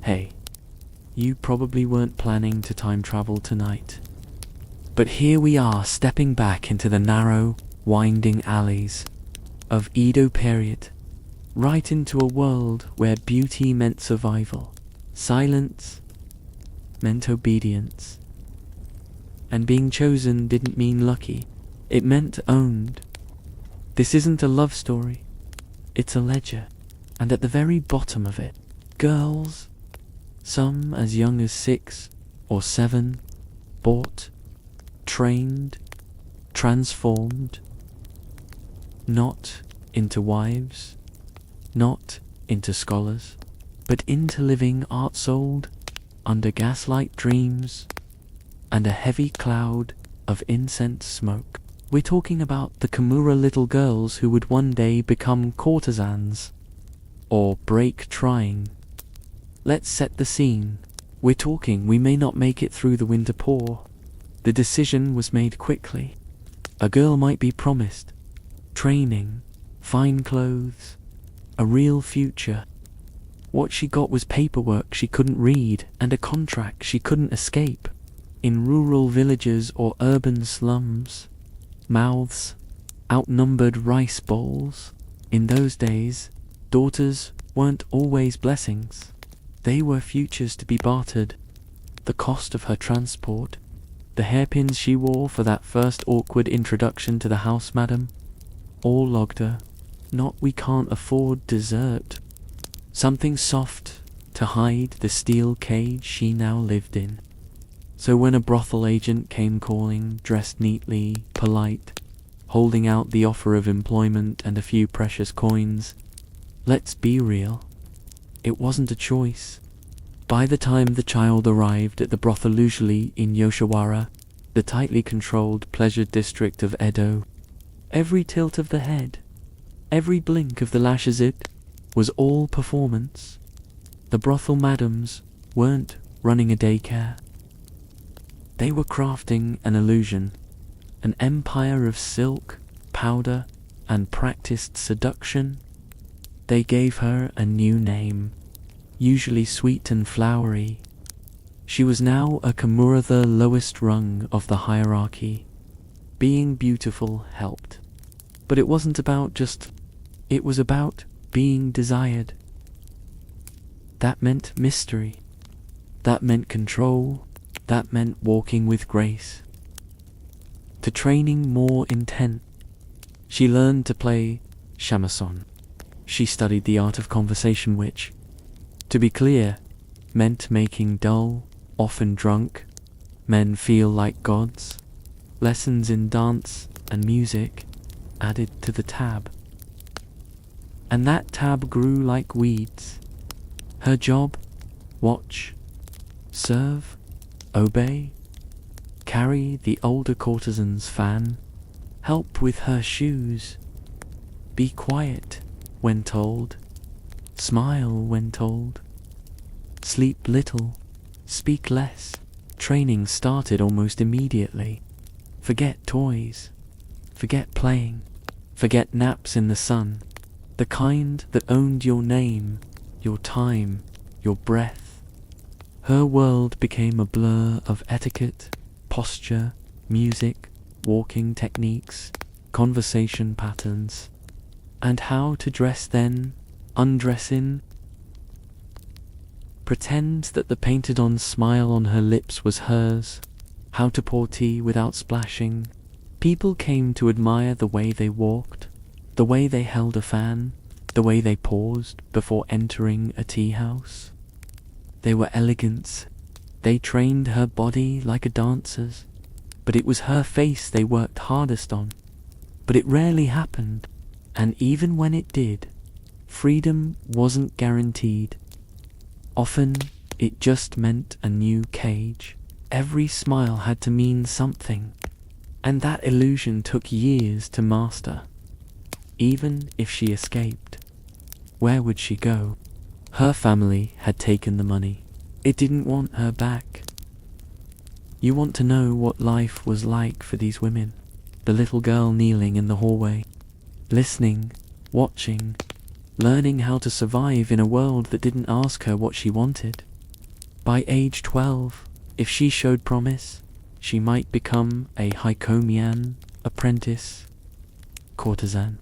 Hey, you probably weren't planning to time travel tonight. But here we are, stepping back into the narrow, winding alleys of Edo-period, right into a world where beauty meant survival, silence meant obedience, and being chosen didn't mean lucky, it meant owned. This isn't a love story, it's a ledger, and at the very bottom of it, girls, some as young as 6 or 7, bought, trained, transformed, not into wives, not into scholars, but into living art sold under gaslight dreams and a heavy cloud of incense smoke. We're talking about the Kimura little girls who would one day become courtesans, or break trying. Let's set the scene. We're talking we may not make it through the winter pour. The decision was made quickly. A girl might be promised training, fine clothes, a real future. What she got was paperwork she couldn't read and a contract she couldn't escape. In rural villages or urban slums, mouths outnumbered rice bowls. In those days, daughters weren't always blessings. They were futures to be bartered. The cost of her transport, the hairpins she wore for that first awkward introduction to the house madam, all logged her. Not we can't afford dessert. Something soft to hide the steel cage she now lived in. So when a brothel agent came calling, dressed neatly, polite, holding out the offer of employment and a few precious coins, let's be real, it wasn't a choice. By the time the child arrived at the brothel, usually in Yoshiwara, the tightly controlled pleasure district of Edo, every tilt of the head, every blink of the lashes, it was all performance. The brothel madams weren't running a daycare. They were crafting an illusion, an empire of silk, powder, and practiced seduction. They gave her a new name, usually sweet and flowery. She was now a Kimura, the lowest rung of the hierarchy. Being beautiful helped. But it wasn't about just, it was about being desired. That meant mystery. That meant control. That meant walking with grace. To training more intent, she learned to play shamisen. She studied the art of conversation, which, to be clear, meant making dull, often drunk, men feel like gods. Lessons in dance and music added to the tab. And that tab grew like weeds. Her job: watch, serve, obey, carry the older courtesan's fan, help with her shoes, be quiet when told, smile when told, sleep little, speak less. Training started almost immediately. Forget toys, forget playing, forget naps in the sun, the kind that owned your name, your time, your breath. Her world became a blur of etiquette, posture, music, walking techniques, conversation patterns, and how to dress then, undress in. Pretend that the painted-on smile on her lips was hers, how to pour tea without splashing. People came to admire the way they walked, the way they held a fan, the way they paused before entering a tea house. They were elegance. They trained her body like a dancer's, but it was her face they worked hardest on. But it rarely happened, and even when it did, freedom wasn't guaranteed. Often, it just meant a new cage. Every smile had to mean something, and that illusion took years to master. Even if she escaped, where would she go? Her family had taken the money. It didn't want her back. You want to know what life was like for these women. The little girl kneeling in the hallway, listening, watching, learning how to survive in a world that didn't ask her what she wanted. By age 12, if she showed promise, she might become a Hikomian, apprentice, courtesan.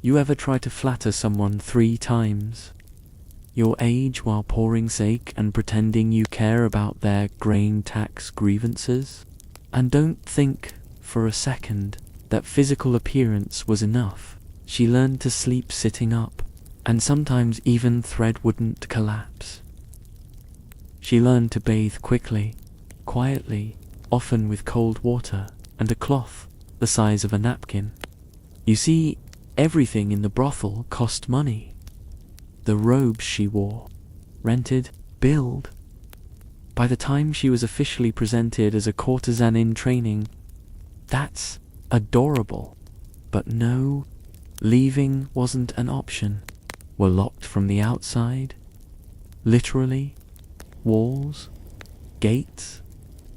You ever try to flatter someone 3 times your age while pouring sake and pretending you care about their grain tax grievances? And don't think for a second that physical appearance was enough. She learned to sleep sitting up, and sometimes even thread wouldn't collapse. She learned to bathe quickly, quietly, often with cold water and a cloth the size of a napkin. You see, everything in the brothel cost money. The robes she wore, rented, billed. By the time she was officially presented as a courtesan in training, that's adorable. But no, leaving wasn't an option. We're locked from the outside. Literally. Walls, gates,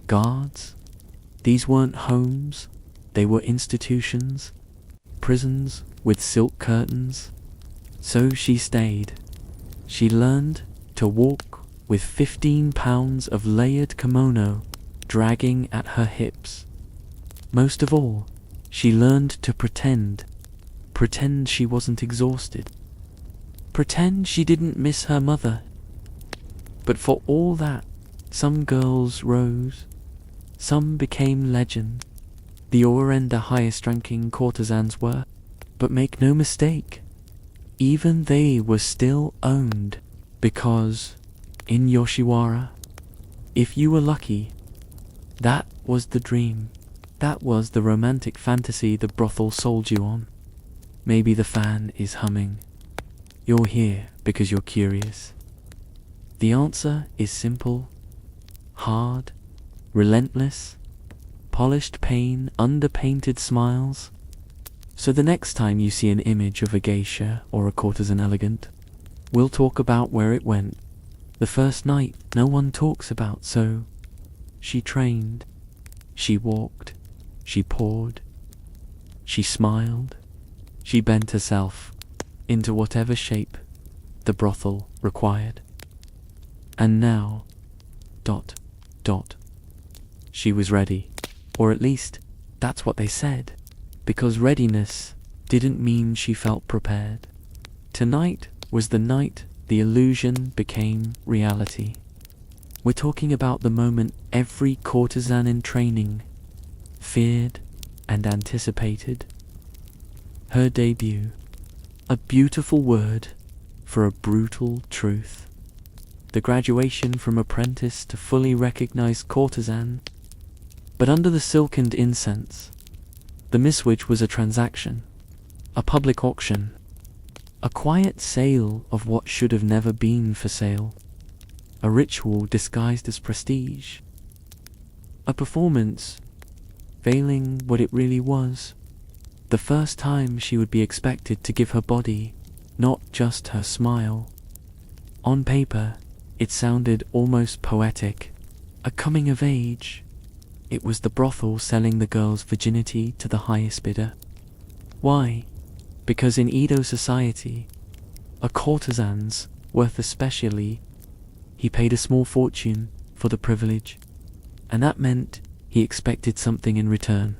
guards. These weren't homes, they were institutions, prisons with silk curtains. So she stayed. She learned to walk with 15 pounds of layered kimono dragging at her hips. Most of all, she learned to pretend she wasn't exhausted. Pretend she didn't miss her mother. But for all that, some girls rose, some became legend. The Orenda highest-ranking courtesans were, but make no mistake, even they were still owned, because, in Yoshiwara, if you were lucky, that was the dream. That was the romantic fantasy the brothel sold you on. Maybe the fan is humming. You're here because you're curious. The answer is simple, hard, relentless, polished pain under painted smiles. So the next time you see an image of a geisha or a courtesan elegant, we'll talk about where it went. The first night no one talks about, so she trained, she walked, she poured, she smiled, she bent herself into whatever shape the brothel required. And now, ... she was ready, or at least that's what they said, because readiness didn't mean she felt prepared. Tonight was the night the illusion became reality. We're talking about the moment every courtesan in training feared and anticipated. Her debut, a beautiful word for a brutal truth. The graduation from apprentice to fully recognized courtesan. But under the silkened incense, the miswitch was a transaction, a public auction, a quiet sale of what should have never been for sale, a ritual disguised as prestige, a performance veiling what it really was, the first time she would be expected to give her body, not just her smile. On paper, it sounded almost poetic, a coming of age. It was the brothel selling the girl's virginity to the highest bidder. Why? Because in Edo society, a courtesan's worth especially, he paid a small fortune for the privilege, and that meant he expected something in return.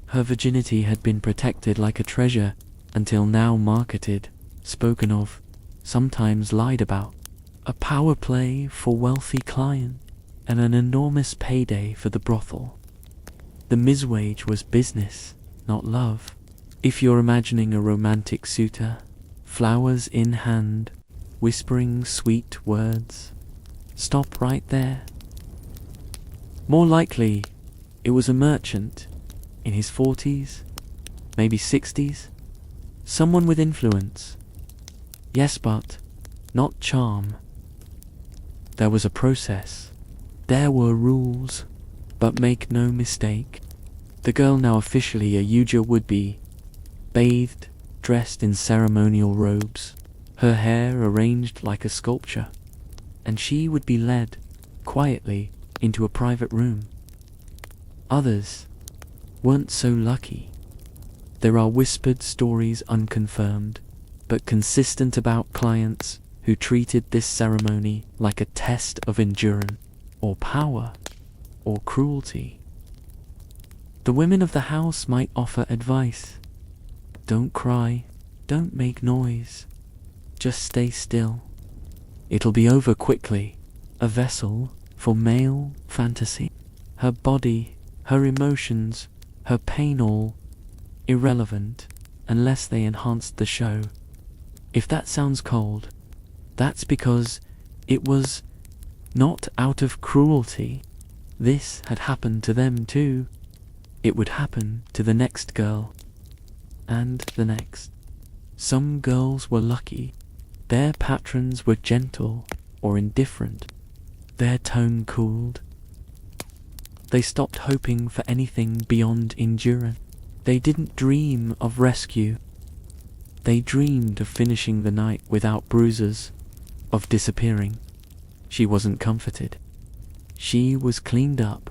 Her virginity had been protected like a treasure until now marketed, spoken of, sometimes lied about. A power play for wealthy client and an enormous payday for the brothel. The miswage was business, not love. If you're imagining a romantic suitor, flowers in hand, whispering sweet words, stop right there. More likely, it was a merchant in his 40s, maybe 60s, someone with influence. Yes, but not charm. There was a process. There were rules. But make no mistake, the girl now officially a Yuja would-be, bathed, dressed in ceremonial robes, her hair arranged like a sculpture, and she would be led, quietly, into a private room. Others weren't so lucky. There are whispered stories unconfirmed, but consistent about clients who treated this ceremony like a test of endurance, or power, or cruelty. The women of the house might offer advice. Don't cry, don't make noise, just stay still. It'll be over quickly. A vessel for male fantasy. Her body, her emotions, her pain, all irrelevant unless they enhanced the show. If that sounds cold, that's because it was not out of cruelty. This had happened to them too. It would happen to the next girl, and the next. Some girls were lucky. Their patrons were gentle or indifferent. Their tone cooled. They stopped hoping for anything beyond endurance. They didn't dream of rescue. They dreamed of finishing the night without bruises, of disappearing. She wasn't comforted. She was cleaned up,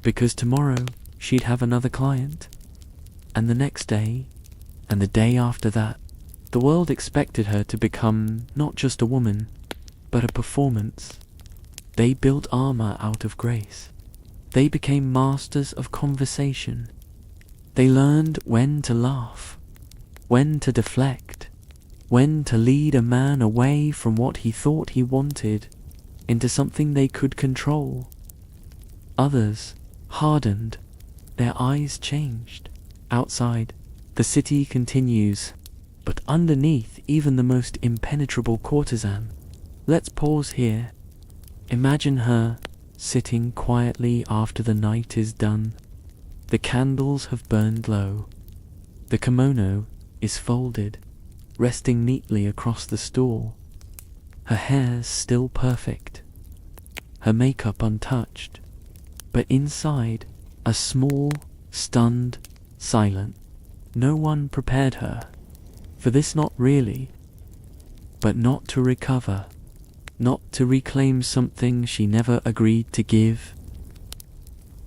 because tomorrow she'd have another client. And the next day, and the day after that, the world expected her to become not just a woman, but a performance. They built armor out of grace. They became masters of conversation. They learned when to laugh, when to deflect, when to lead a man away from what he thought he wanted into something they could control. Others hardened. Their eyes changed. Outside, the city continues, but underneath even the most impenetrable courtesan. Let's pause here. Imagine her sitting quietly after the night is done. The candles have burned low. The kimono is folded, resting neatly across the stool. Her hair's still perfect. Her makeup untouched. But inside, a small, stunned, silent. No one prepared her for this, not really, but not to recover, not to reclaim something she never agreed to give.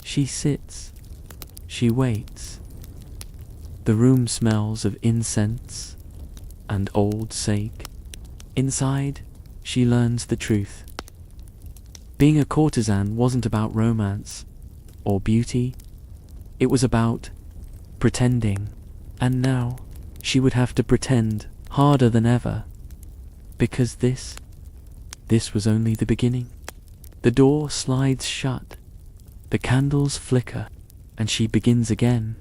She sits, she waits. The room smells of incense and old sake. Inside, she learns the truth. Being a courtesan wasn't about romance or beauty. It was about pretending. And now, she would have to pretend harder than ever. Because this was only the beginning. The door slides shut. The candles flicker. And she begins again.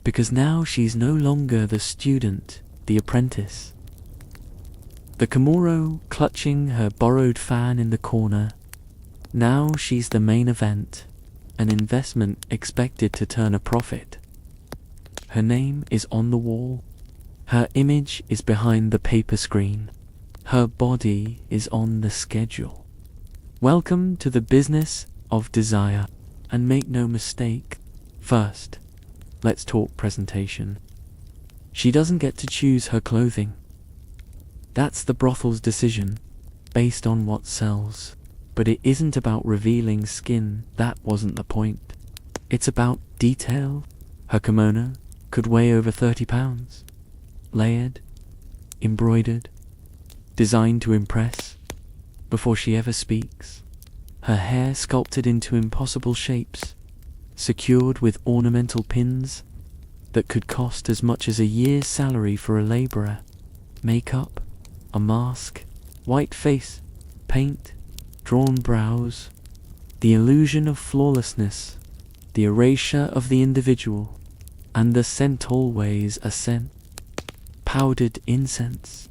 Because now she's no longer the student, the apprentice. The kimono clutching her borrowed fan in the corner. Now she's the main event. An investment expected to turn a profit. Her name is on the wall. Her image is behind the paper screen. Her body is on the schedule. Welcome to the business of desire. And make no mistake, first, let's talk presentation. She doesn't get to choose her clothing. That's the brothel's decision, based on what sells. But it isn't about revealing skin. That wasn't the point. It's about detail. Her kimono could weigh over 30 pounds. Layered, embroidered, designed to impress before she ever speaks. Her hair sculpted into impossible shapes, secured with ornamental pins that could cost as much as a year's salary for a laborer. Makeup, a mask, white face, paint, drawn brows, the illusion of flawlessness, the erasure of the individual, and the scent always a scent. Powdered incense,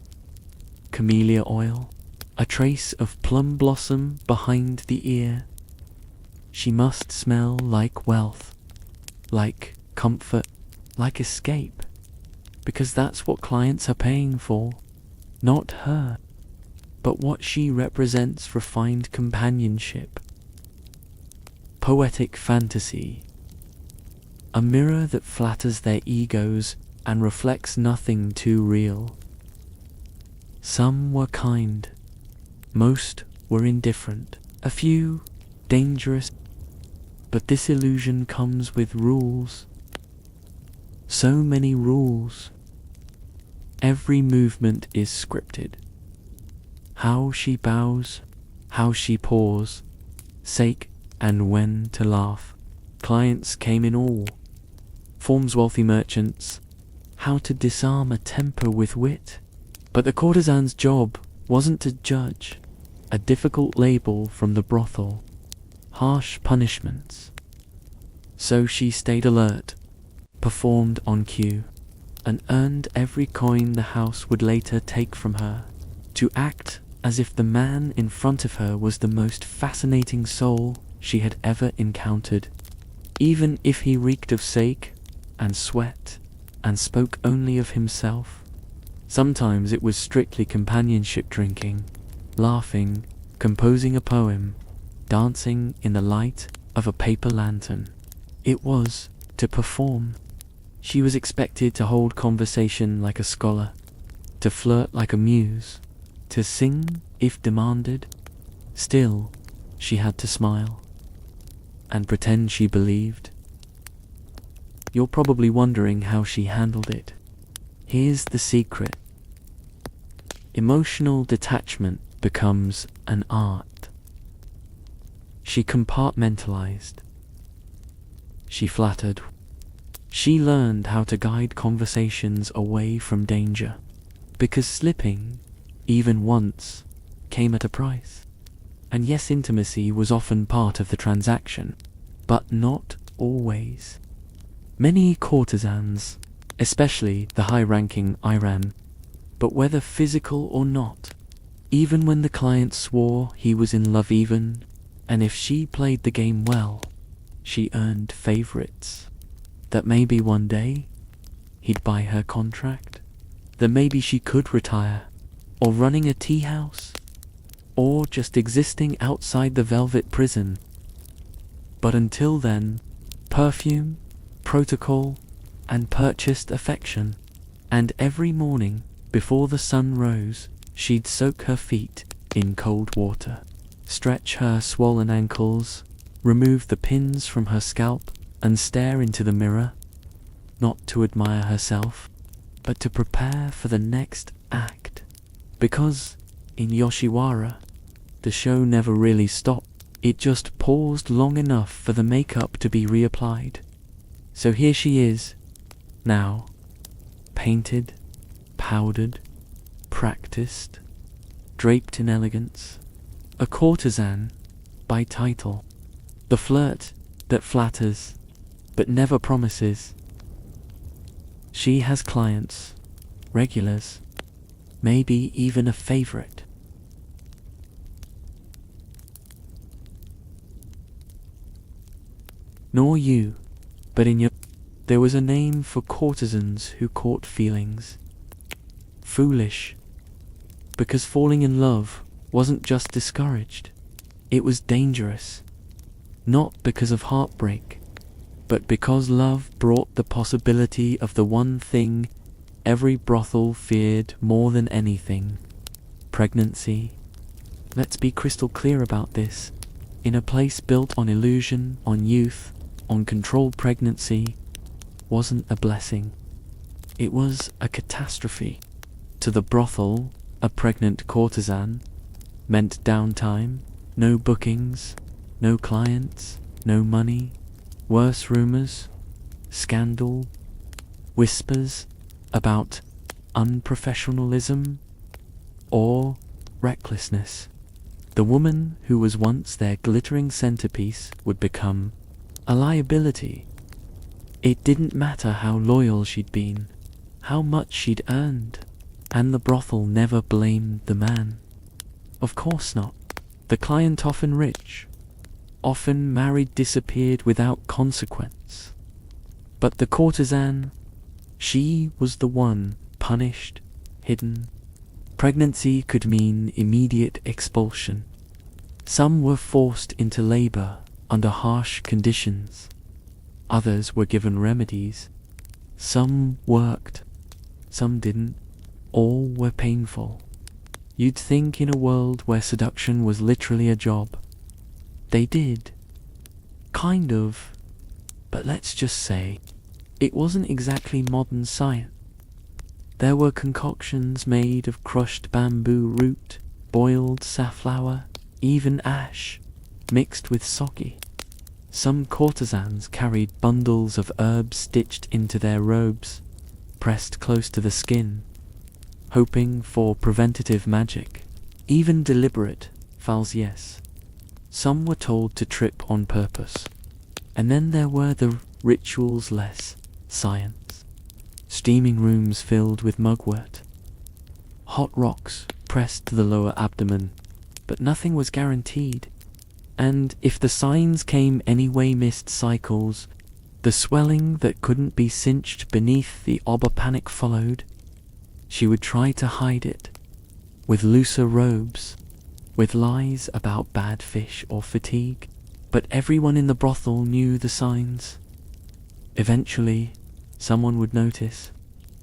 camellia oil, a trace of plum blossom behind the ear. She must smell like wealth, like comfort, like escape, because that's what clients are paying for. Not her, but what she represents: refined companionship, poetic fantasy, a mirror that flatters their egos and reflects nothing too real. Some were kind, most were indifferent, a few dangerous, but this illusion comes with rules. So many rules. Every movement is scripted. How she bows, how she pours, sake and when to laugh. Clients came in all forms, wealthy merchants, how to disarm a temper with wit. But the courtesan's job wasn't to judge, a difficult label from the brothel, harsh punishments. So she stayed alert, performed on cue, and earned every coin the house would later take from her, to act as if the man in front of her was the most fascinating soul she had ever encountered, even if he reeked of sake and sweat and spoke only of himself. Sometimes it was strictly companionship, drinking, laughing, composing a poem, dancing in the light of a paper lantern. It was to perform. She was expected to hold conversation like a scholar, to flirt like a muse, to sing if demanded. Still, she had to smile and pretend she believed. You're probably wondering how she handled it. Here's the secret. Emotional detachment becomes an art. She compartmentalized. She flattered. She learned how to guide conversations away from danger, because slipping, even once, came at a price. And yes, intimacy was often part of the transaction, but not always. Many courtesans, especially the high-ranking Iran, but whether physical or not, even when the client swore he was in love, even, and if she played the game well, she earned favorites. That maybe one day he'd buy her contract, that maybe she could retire, or running a tea house, or just existing outside the velvet prison. But until then, perfume, protocol, and purchased affection. And every morning, before the sun rose, she'd soak her feet in cold water, stretch her swollen ankles, remove the pins from her scalp, and stare into the mirror, not to admire herself, but to prepare for the next act. Because in Yoshiwara, the show never really stopped. It just paused long enough for the makeup to be reapplied. So here she is, now, painted, powdered, practiced, draped in elegance, a courtesan by title, the flirt that flatters but never promises. She has clients, regulars, maybe even a favorite. Nor you, but in your... There was a name for courtesans who caught feelings. Foolish, because falling in love wasn't just discouraged, it was dangerous. Not because of heartbreak, but because love brought the possibility of the one thing every brothel feared more than anything: pregnancy. Let's be crystal clear about this. In a place built on illusion, on youth, on controlled, pregnancy wasn't a blessing. It was a catastrophe. To the brothel, a pregnant courtesan meant downtime, no bookings, no clients, no money, worse rumors, scandal, whispers about unprofessionalism or recklessness. The woman who was once their glittering centerpiece would become a liability. It didn't matter how loyal she'd been, how much she'd earned, and the brothel never blamed the man. Of course not. The client, often rich, often married, disappeared without consequence. But the courtesan, she was the one punished, hidden. Pregnancy could mean immediate expulsion. Some were forced into labor under harsh conditions. Others were given remedies. Some worked, some didn't. All were painful. You'd think in a world where seduction was literally a job, they did. Kind of. But let's just say, it wasn't exactly modern science. There were concoctions made of crushed bamboo root, boiled safflower, even ash, mixed with sake. Some courtesans carried bundles of herbs stitched into their robes, pressed close to the skin, hoping for preventative magic. Even deliberate fals, yes. Some were told to trip on purpose. And then there were the rituals less science. Steaming rooms filled with mugwort. Hot rocks pressed to the lower abdomen, but nothing was guaranteed. And if the signs came anyway, missed cycles, the swelling that couldn't be cinched beneath the obba panic followed. She would try to hide it, with looser robes, with lies about bad fish or fatigue, but everyone in the brothel knew the signs. Eventually, someone would notice,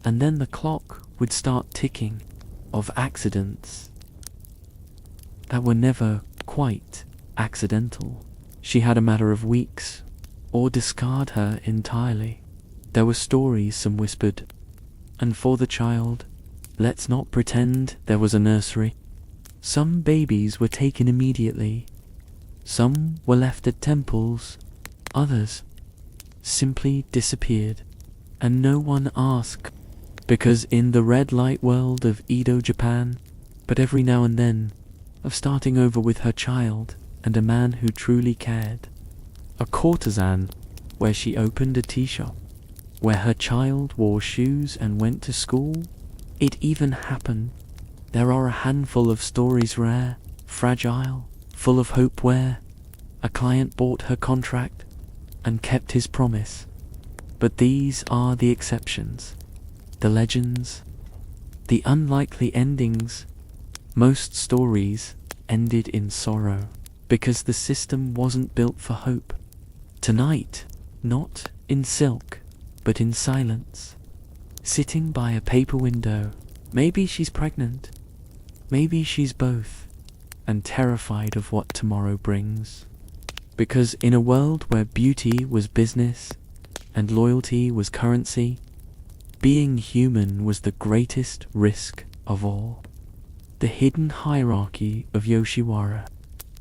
and then the clock would start ticking of accidents that were never quite accidental. She had a matter of weeks, or discard her entirely. There were stories, some whispered, and for the child, let's not pretend there was a nursery. Some babies were taken immediately. Some were left at temples. Others simply disappeared, and no one asked, because in the red light world of Edo, Japan, but every now and then, of starting over with her child and a man who truly cared. A courtesan, where she opened a tea shop, where her child wore shoes and went to school. It even happened. There are a handful of stories, rare, fragile, full of hope, where a client bought her contract and kept his promise. But these are the exceptions, the legends, the unlikely endings. Most stories ended in sorrow, because the system wasn't built for hope. Tonight, not in silk, but in silence, sitting by a paper window. Maybe she's pregnant, maybe she's both, and terrified of what tomorrow brings. Because in a world where beauty was business and loyalty was currency, being human was the greatest risk of all. The hidden hierarchy of Yoshiwara.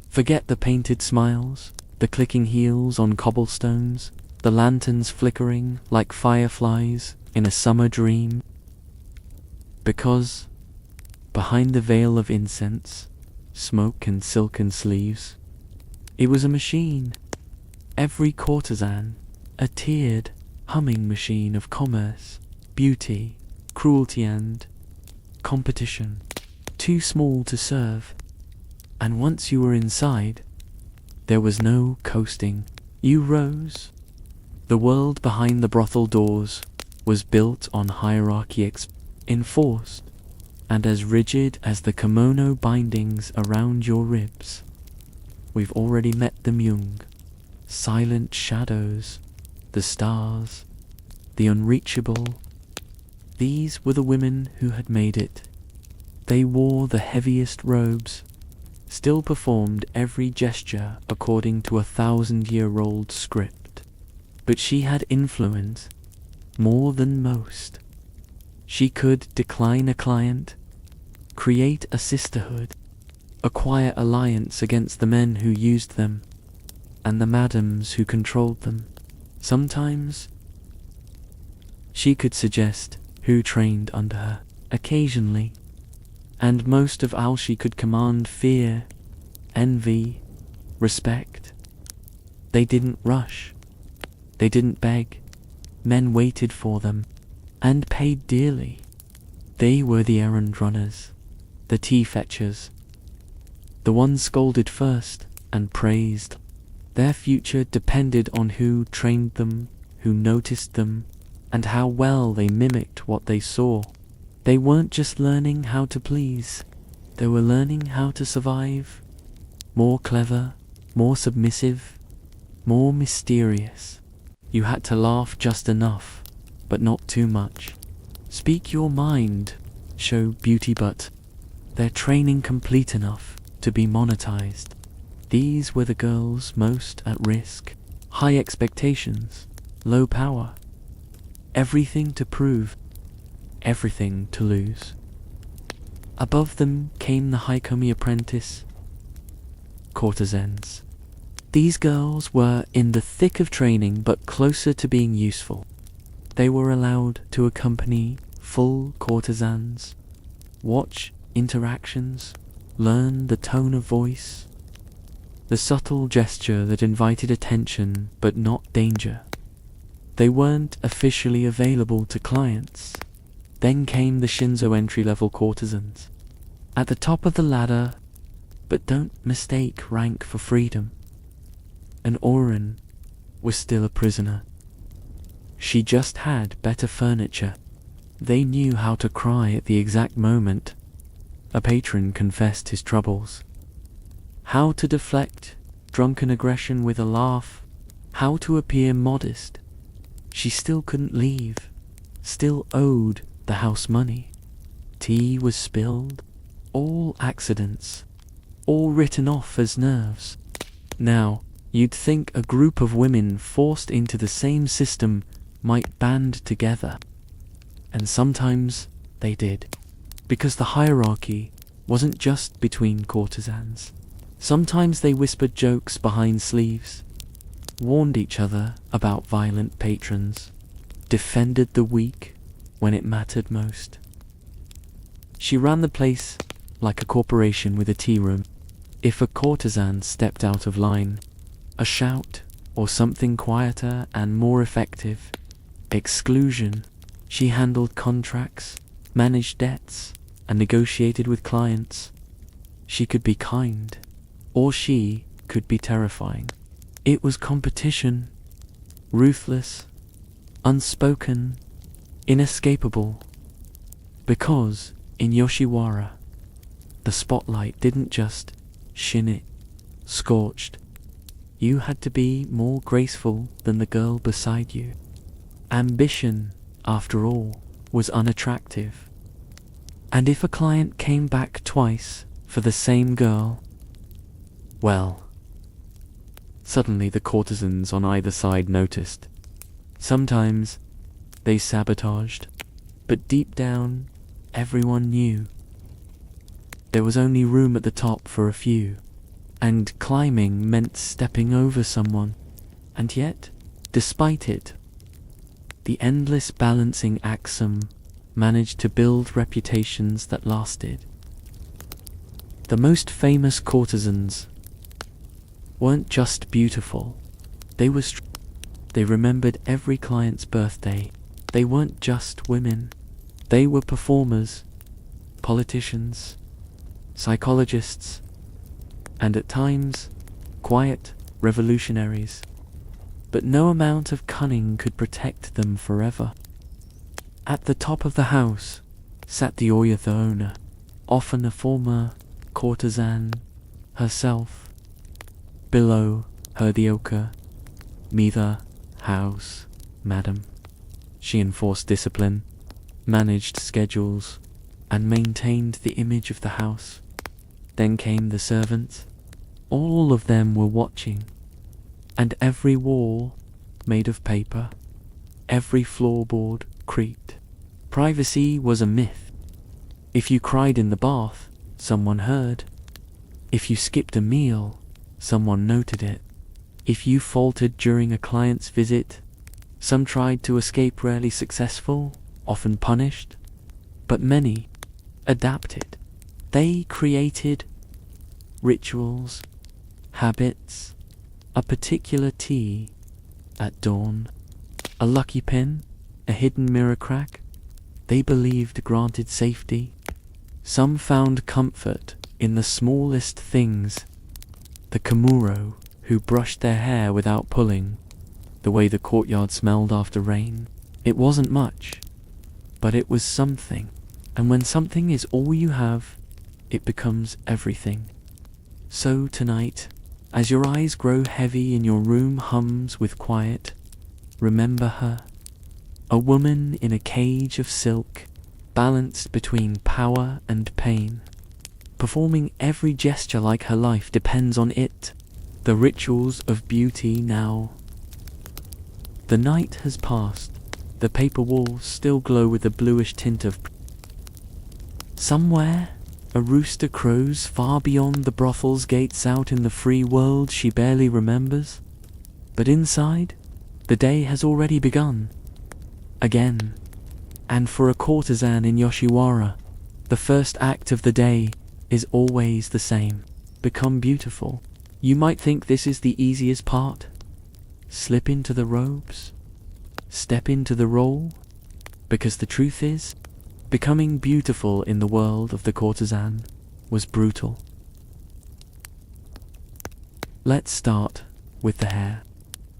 Forget the painted smiles, the clicking heels on cobblestones, the lanterns flickering like fireflies in a summer dream. Because behind the veil of incense, smoke and silken sleeves, it was a machine. Every courtesan, a tiered, humming machine of commerce, beauty, cruelty and competition. Too small to serve. And once you were inside, there was no coasting. You rose. The world behind the brothel doors was built on hierarchy enforced, and as rigid as the kimono bindings around your ribs. We've already met them, young. Silent shadows, the stars, the unreachable. These were the women who had made it. They wore the heaviest robes, still performed every gesture according to a 1,000-year-old script. But she had influence, more than most. She could decline a client, create a sisterhood, acquire alliance against the men who used them, and the madams who controlled them. Sometimes she could suggest who trained under her, occasionally, and most of all she could command fear, envy, respect. They didn't rush. They didn't beg. Men waited for them, and paid dearly. They were the errand runners, the tea fetchers, the ones scolded first and praised. Their future depended on who trained them, who noticed them, and how well they mimicked what they saw. They weren't just learning how to please, they were learning how to survive. More clever, more submissive, more mysterious. You had to laugh just enough, but not too much. Speak your mind, show beauty, but their training complete enough to be monetized. These were the girls most at risk. High expectations, low power. Everything to prove, everything to lose. Above them came the Hikomi apprentice, courtesans. These girls were in the thick of training but closer to being useful. They were allowed to accompany full courtesans, watch interactions, learn the tone of voice, the subtle gesture that invited attention but not danger. They weren't officially available to clients. Then came the Shinzo entry-level courtesans. At the top of the ladder, but don't mistake rank for freedom. An Orin was still a prisoner. She just had better furniture. They knew how to cry at the exact moment a patron confessed his troubles. How to deflect drunken aggression with a laugh. How to appear modest. She still couldn't leave. Still owed the house money. Tea was spilled. All accidents. All written off as nerves. Now, you'd think a group of women forced into the same system might band together. And sometimes they did. Because the hierarchy wasn't just between courtesans. Sometimes they whispered jokes behind sleeves, warned each other about violent patrons, defended the weak when it mattered most. She ran the place like a corporation with a tea room. If a courtesan stepped out of line, a shout or something quieter and more effective, exclusion. She handled contracts, managed debts, and negotiated with clients. She could be kind, or she could be terrifying. It was competition, ruthless, unspoken, inescapable. Because in Yoshiwara, the spotlight didn't just shin it, scorched. You had to be more graceful than the girl beside you. Ambition, after all, was unattractive. And if a client came back twice for the same girl, well, suddenly the courtesans on either side noticed. Sometimes they sabotaged, but deep down, everyone knew. There was only room at the top for a few, and climbing meant stepping over someone. And yet, despite it, the endless balancing axiom managed to build reputations that lasted. The most famous courtesans weren't just beautiful, they were they remembered every client's birthday. They weren't just women, they were performers, politicians, psychologists, and at times, quiet revolutionaries. But no amount of cunning could protect them forever. At the top of the house sat the Oyatha owner, often a former courtesan herself. Below her the Oka, Mitha, house, madam. She enforced discipline, managed schedules, and maintained the image of the house. Then came the servants. All of them were watching, and every wall made of paper, every floorboard creaked. Privacy was a myth. If you cried in the bath, someone heard. If you skipped a meal, someone noted it. If you faltered during a client's visit, some tried to escape, rarely successful, often punished, but many adapted. They created rituals, habits, a particular tea at dawn, a lucky pin, a hidden mirror crack. They believed granted safety. Some found comfort in the smallest things. The Kamuro who brushed their hair without pulling, the way the courtyard smelled after rain. It wasn't much, but it was something. And when something is all you have, it becomes everything. So tonight, as your eyes grow heavy and your room hums with quiet, remember her. A woman in a cage of silk, balanced between power and pain, performing every gesture like her life depends on it. The rituals of beauty now. The night has passed. The paper walls still glow with the bluish tint of... Somewhere, A rooster crows far beyond the brothel's gates out in the free world she barely remembers. But inside, the day has already begun. Again. And for a courtesan in Yoshiwara, the first act of the day is always the same. Become beautiful. You might think this is the easiest part. Slip into the robes. Step into the role. Because the truth is, becoming beautiful in the world of the courtesan was brutal. Let's start with the hair.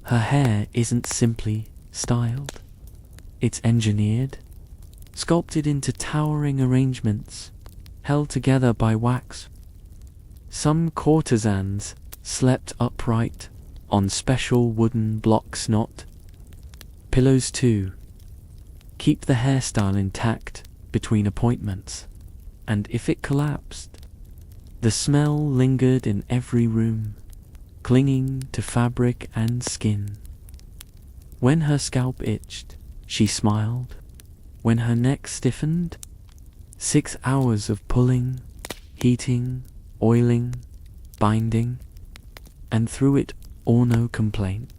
Her hair isn't simply styled. It's engineered, sculpted into towering arrangements, held together by wax. Some courtesans slept upright on special wooden blocks, not pillows too. Keep the hairstyle intact between appointments, and if it collapsed, the smell lingered in every room, clinging to fabric and skin. When her scalp itched, she smiled. When her neck stiffened, 6 hours of pulling, heating, oiling, binding, and through it all no complaint.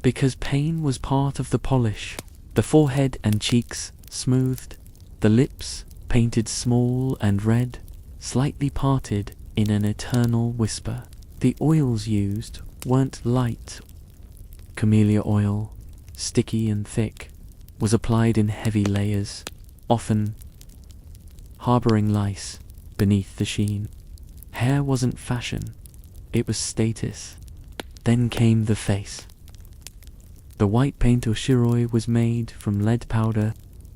Because pain was part of the polish, the forehead and cheeks smoothed, the lips painted small and red, slightly parted in an eternal whisper. The oils used weren't light. Camellia oil, sticky and thick, was applied in heavy layers, often harboring lice beneath the sheen. Hair wasn't fashion, it was status. Then came the face. The white paint or shiroi was made from lead powder,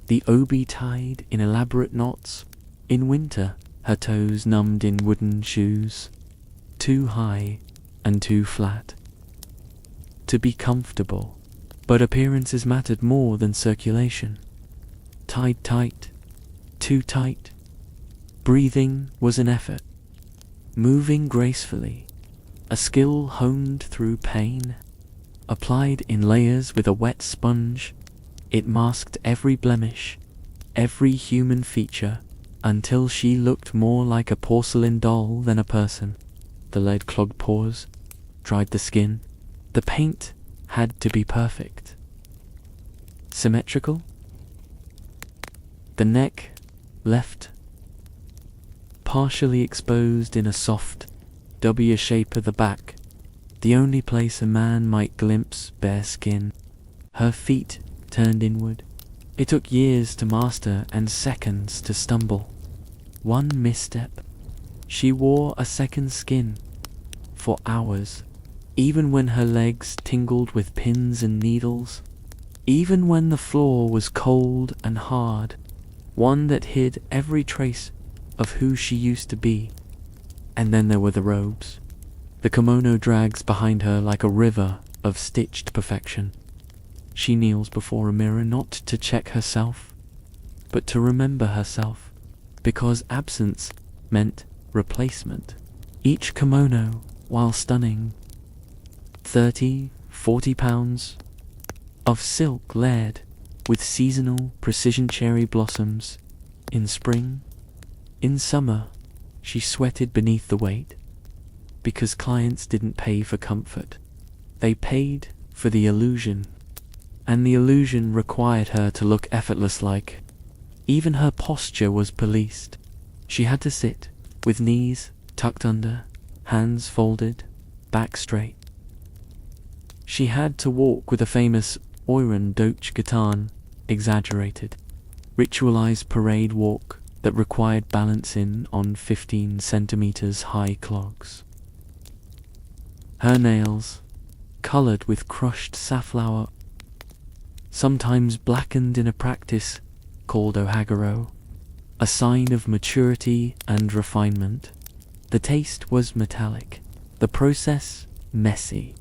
the obi tied in elaborate knots. In winter, her toes numbed in wooden shoes, too high and too flat to be comfortable. But appearances mattered more than circulation. Tied tight, too tight. Breathing was an effort. Moving gracefully, a skill honed through pain. Applied in layers with a wet sponge, it masked every blemish, every human feature, until she looked more like a porcelain doll than a person. The lead clogged pores, dried the skin. The paint had to be perfect. Symmetrical. The neck, left, partially exposed in a soft W shape at the back, the only place a man might glimpse bare skin. Her feet turned inward. It took years to master and seconds to stumble. One misstep. She wore a second skin for hours, even when her legs tingled with pins and needles, even when the floor was cold and hard, one that hid every trace of who she used to be. And then there were the robes. The kimono drags behind her like a river of stitched perfection. She kneels before a mirror not to check herself, but to remember herself, because absence meant replacement. Each kimono, while stunning, 30-40 pounds of silk layered with seasonal precision cherry blossoms. In spring, in summer, she sweated beneath the weight, because clients didn't pay for comfort. They paid for the illusion, and the illusion required her to look effortless like. Even her posture was policed. She had to sit, with knees tucked under, hands folded, back straight. She had to walk with a famous Oiran Doche Gatan, exaggerated, ritualized parade walk that required balancing on 15 centimeters high clogs. Her nails, colored with crushed safflower, sometimes blackened in a practice called ohaguro, a sign of maturity and refinement. The taste was metallic, the process messy.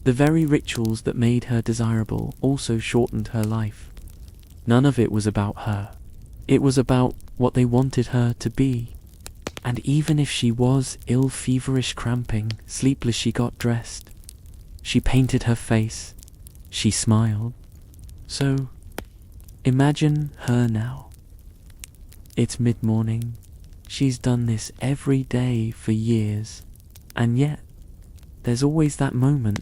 The very rituals that made her desirable also shortened her life. None of it was about her. It was about what they wanted her to be. And even if she was ill, feverish, cramping, sleepless, she got dressed. She painted her face. She smiled. So, imagine her now. It's mid-morning. She's done this every day for years, and yet there's always that moment,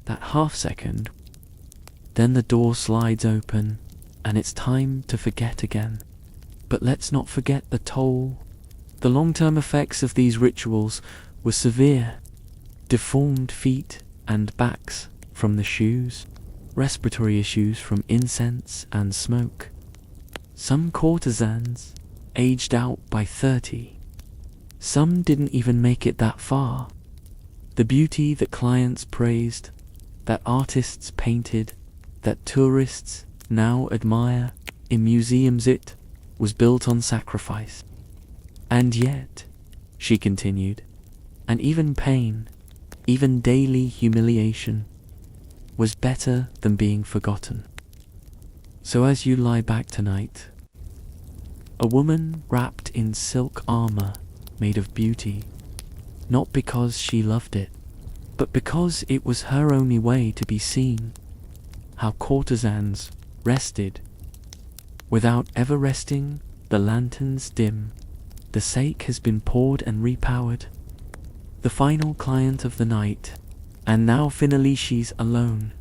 that half second. Then the door slides open, and it's time to forget again. But let's not forget the toll. The long-term effects of these rituals were severe. Deformed feet and backs from the shoes, respiratory issues from incense and smoke. Some courtesans aged out by 30. Some didn't even make it that far. The beauty that clients praised, that artists painted, that tourists now admire in museums, it was built on sacrifice. And yet, she continued, and even pain, even daily humiliation, was better than being forgotten. So as you lie back tonight, a woman wrapped in silk armor made of beauty, not because she loved it, but because it was her only way to be seen. How courtesans rested. Without ever resting, the lanterns dim. The sake has been poured and repowered. The final client of the night, and now finally she's alone.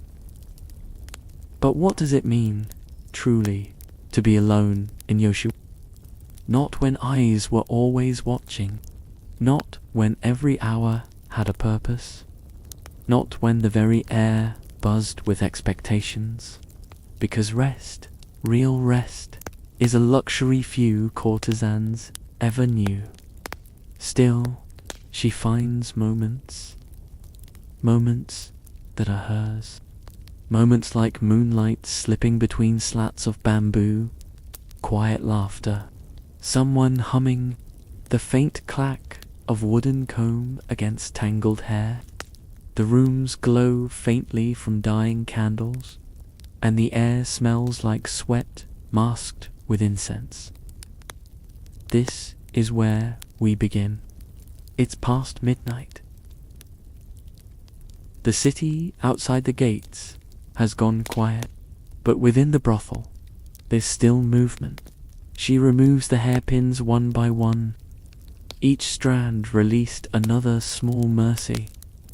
But what does it mean, truly, to be alone in Yoshiwara? Not when eyes were always watching, not when every hour had a purpose, not when the very air buzzed with expectations, because rest, real rest, is a luxury few courtesans ever knew. Still, she finds moments that are hers. Moments like moonlight slipping between slats of bamboo, quiet laughter, someone humming, the faint clack of wooden comb against tangled hair. The rooms glow faintly from dying candles, and the air smells like sweat masked with incense. This is where we begin. It's past midnight. The city outside the gates has gone quiet, but within the brothel, there's still movement. She removes the hairpins one by one. Each strand released another small mercy.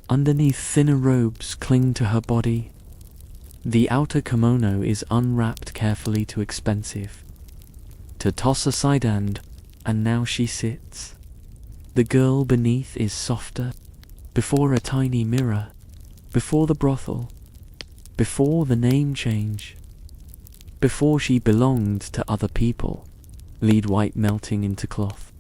Underneath, thinner robes cling to her body. The outer kimono is unwrapped carefully, too expensive to toss aside, and now she sits. The girl beneath is softer, before a tiny mirror, before the brothel, before the name change, before she belonged to other people, lead white melting into cloth.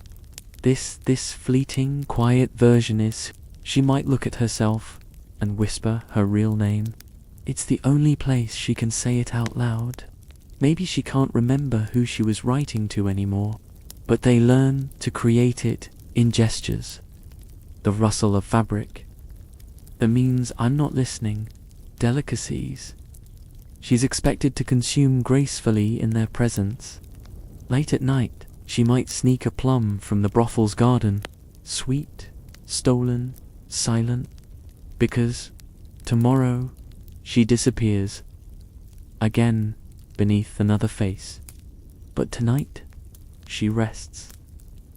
This fleeting, quiet version is, she might look at herself and whisper her real name. It's the only place she can say it out loud. Maybe she can't remember who she was writing to anymore, but they learn to create it in gestures. The rustle of fabric. That means I'm not listening. Delicacies. She's expected to consume gracefully in their presence. Late at night, she might sneak a plum from the brothel's garden. Sweet, stolen, silent. Because tomorrow she disappears. Again, beneath another face. But tonight, she rests.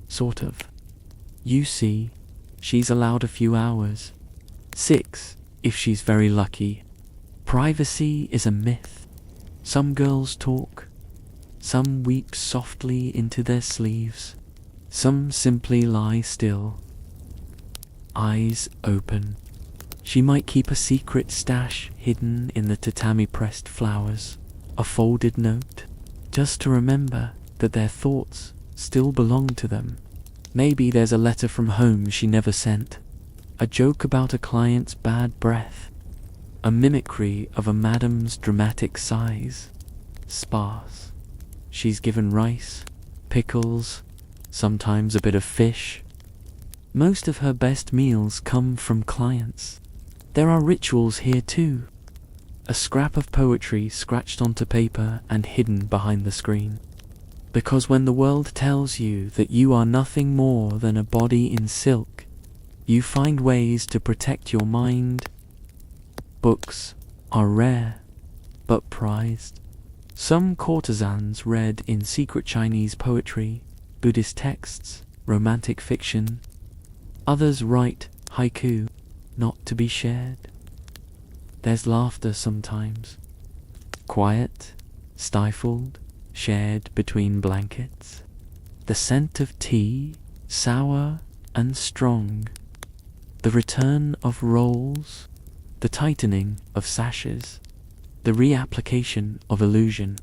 Sort of. You see, she's allowed a few hours. 6, if she's very lucky. Privacy is a myth. Some girls talk. Some weep softly into their sleeves. Some simply lie still. Eyes open. She might keep a secret stash hidden in the tatami-pressed flowers. A folded note, just to remember that their thoughts still belong to them. Maybe there's a letter from home she never sent. A joke about a client's bad breath. A mimicry of a madam's dramatic sighs. Sparse. She's given rice, pickles, sometimes a bit of fish. Most of her best meals come from clients. There are rituals here too. A scrap of poetry scratched onto paper and hidden behind the screen. Because when the world tells you that you are nothing more than a body in silk, you find ways to protect your mind. Books are rare, but prized. Some courtesans read in secret Chinese poetry, Buddhist texts, romantic fiction. Others write haiku, not to be shared. There's laughter sometimes. Quiet, stifled, shared between blankets. The scent of tea, sour and strong. The return of rolls. The tightening of sashes. The reapplication of illusion.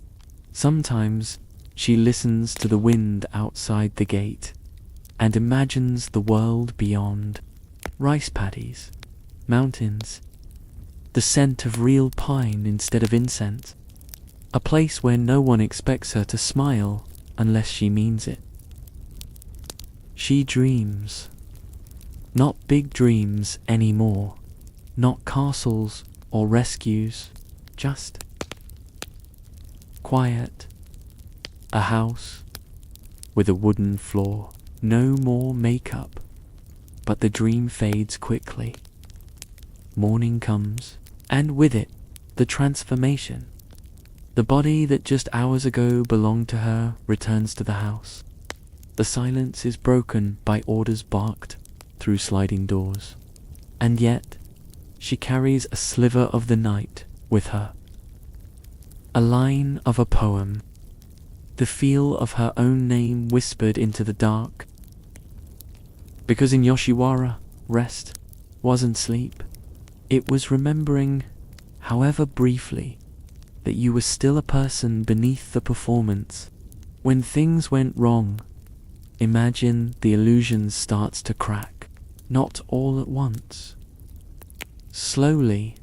Sometimes she listens to the wind outside the gate and imagines the world beyond. Rice paddies, mountains, the scent of real pine instead of incense. A place where no one expects her to smile unless she means it. She dreams. Not big dreams anymore. Not castles or rescues. Just quiet. A house with a wooden floor. No more makeup. But the dream fades quickly. Morning comes, and with it, the transformation. The body that just hours ago belonged to her returns to the house. The silence is broken by orders barked through sliding doors. And yet, she carries a sliver of the night with her. A line of a poem. The feel of her own name whispered into the dark. Because in Yoshiwara, rest wasn't sleep. It was remembering, however briefly, that you were still a person beneath the performance. When things went wrong, imagine the illusion starts to crack, not all at once. Slowly,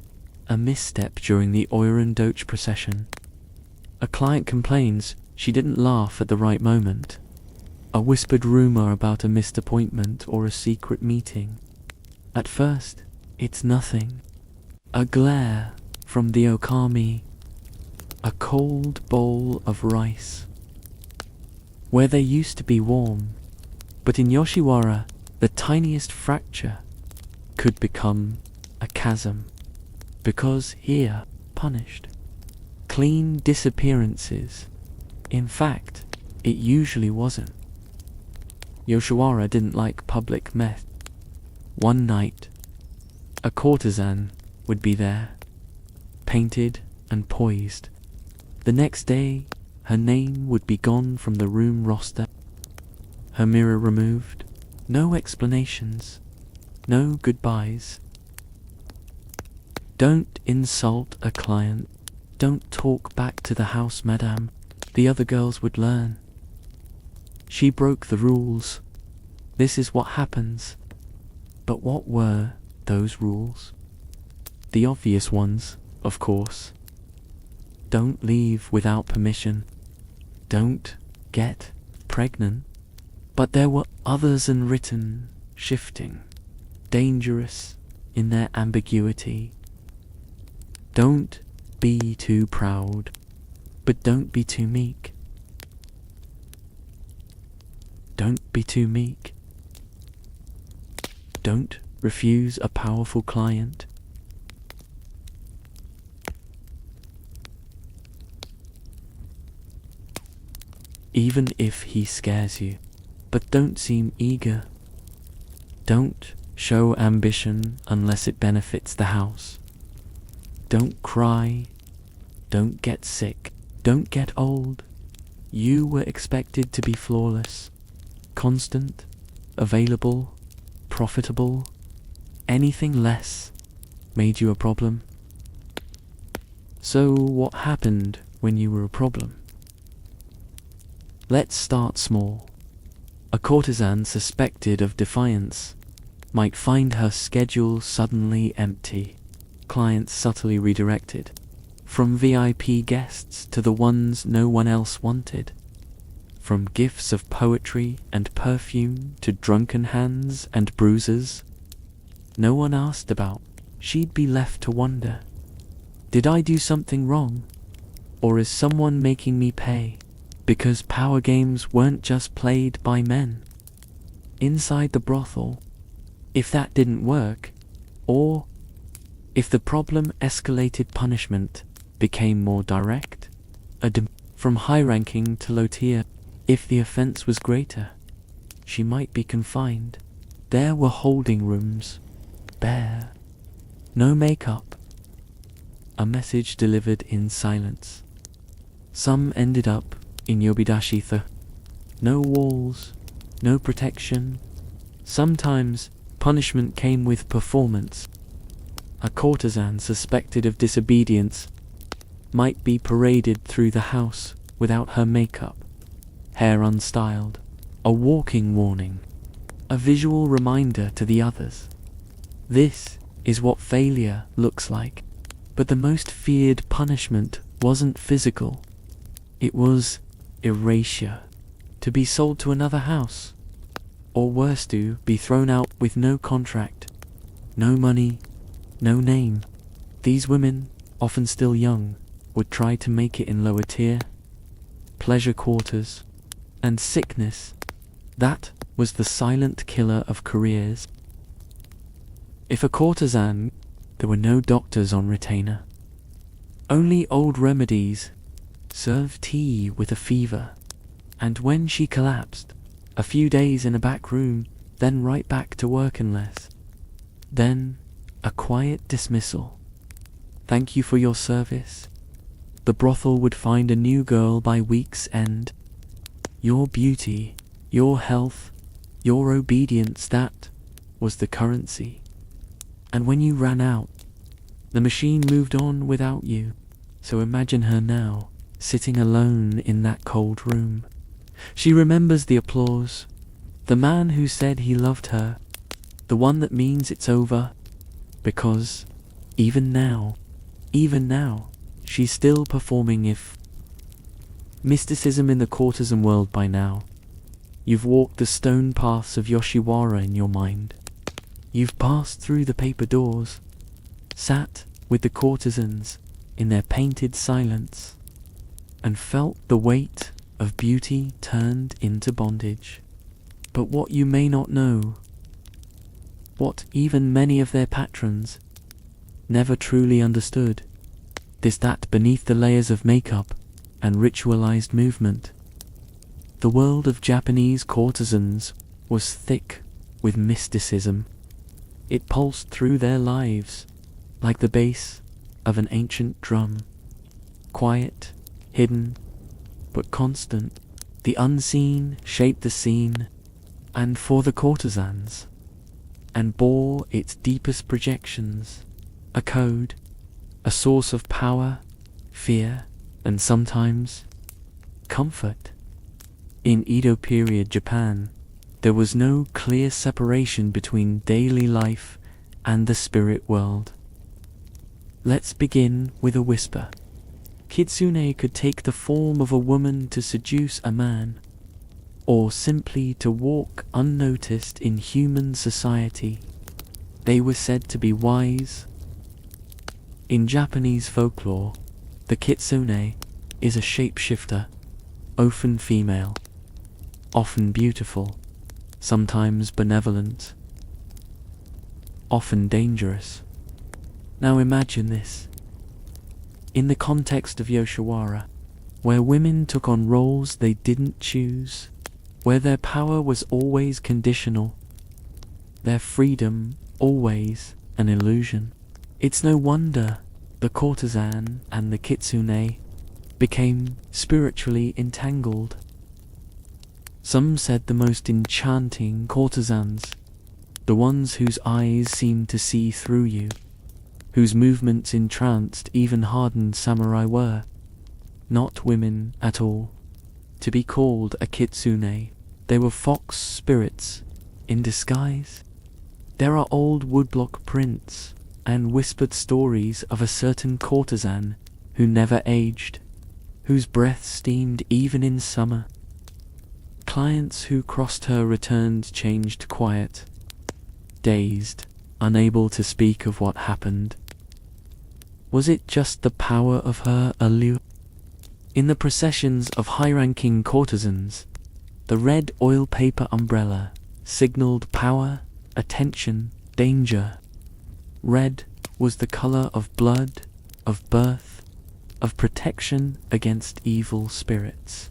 a misstep during the Oiran Doche procession. A client complains she didn't laugh at the right moment. A whispered rumor about a missed appointment or a secret meeting. At first, it's nothing. A glare from the okami. A cold bowl of rice. Where they used to be warm, but in Yoshiwara, the tiniest fracture could become a chasm. Because here, punished. Clean disappearances. In fact, it usually wasn't. Yoshiwara didn't like public mess. One night, a courtesan would be there, painted and poised. The next day, her name would be gone from the room roster. Her mirror removed. No explanations. No goodbyes. Don't insult a client. Don't talk back to the house, madame. The other girls would learn. She broke the rules. This is what happens. But what were those rules? The obvious ones, of course. Don't leave without permission. Don't get pregnant. But there were others unwritten, shifting, dangerous in their ambiguity. Don't be too proud, but don't be too meek. Don't be too meek. Don't refuse a powerful client. Even if he scares you, but don't seem eager. Don't show ambition unless it benefits the house. Don't cry. Don't get sick. Don't get old. You were expected to be flawless, constant, available, profitable. Anything less made you a problem. So what happened when you were a problem? Let's start small. A courtesan suspected of defiance might find her schedule suddenly empty, clients subtly redirected, from VIP guests to the ones no one else wanted, from gifts of poetry and perfume to drunken hands and bruises no one asked about. She'd be left to wonder, did I do something wrong? Or is someone making me pay? Because power games weren't just played by men. Inside the brothel, if that didn't work, or if the problem escalated, punishment became more direct, from high ranking to low tier, If the offense was greater, she might be confined. There were holding rooms, bare, no makeup, a message delivered in silence. Some ended up in Yobidashitha. No walls, no protection. Sometimes punishment came with performance. A courtesan suspected of disobedience might be paraded through the house without her makeup, hair unstyled, a walking warning, a visual reminder to the others. This is what failure looks like. But the most feared punishment wasn't physical. It was erasure, to be sold to another house, or worse, to be thrown out with no contract, no money, no name. These women, often still young, would try to make it in lower tier, pleasure quarters, and sickness. That was the silent killer of careers. If a courtesan, there were no doctors on retainer. Only old remedies. Serve tea with a fever. And when she collapsed, a few days in a back room, then right back to work unless. Then a quiet dismissal. Thank you for your service. The brothel would find a new girl by week's end. Your beauty, your health, your obedience, that was the currency. And when you ran out, the machine moved on without you. So imagine her now, sitting alone in that cold room. She remembers the applause, the man who said he loved her, the one that means it's over, because even now, she's still performing. If mysticism in the courtesan world by now, you've walked the stone paths of Yoshiwara in your mind. You've passed through the paper doors, sat with the courtesans in their painted silence, and felt the weight of beauty turned into bondage. But what you may not know, what even many of their patrons never truly understood, is that beneath the layers of makeup and ritualized movement, the world of Japanese courtesans was thick with mysticism. It pulsed through their lives like the bass of an ancient drum. Quiet, hidden, but constant. The unseen shaped the scene, and for the courtesans, and bore its deepest projections, a code, a source of power, fear, and sometimes comfort. In Edo-period Japan, there was no clear separation between daily life and the spirit world. Let's begin with a whisper. Kitsune could take the form of a woman to seduce a man, or simply to walk unnoticed in human society. They were said to be wise. In Japanese folklore, the kitsune is a shapeshifter, often female, often beautiful, sometimes benevolent, often dangerous. Now imagine this. In the context of Yoshiwara, where women took on roles they didn't choose, where their power was always conditional, their freedom always an illusion, it's no wonder the courtesan and the kitsune became spiritually entangled. Some said the most enchanting courtesans, the ones whose eyes seemed to see through you, whose movements entranced even hardened samurai, were not women at all. To be called a kitsune, they were fox spirits in disguise. There are old woodblock prints and whispered stories of a certain courtesan who never aged, whose breath steamed even in summer. Clients who crossed her returned changed quiet, dazed, unable to speak of what happened. Was it just the power of her allure? In the processions of high-ranking courtesans, the red oil paper umbrella signaled power, attention, danger. Red was the color of blood, of birth, of protection against evil spirits.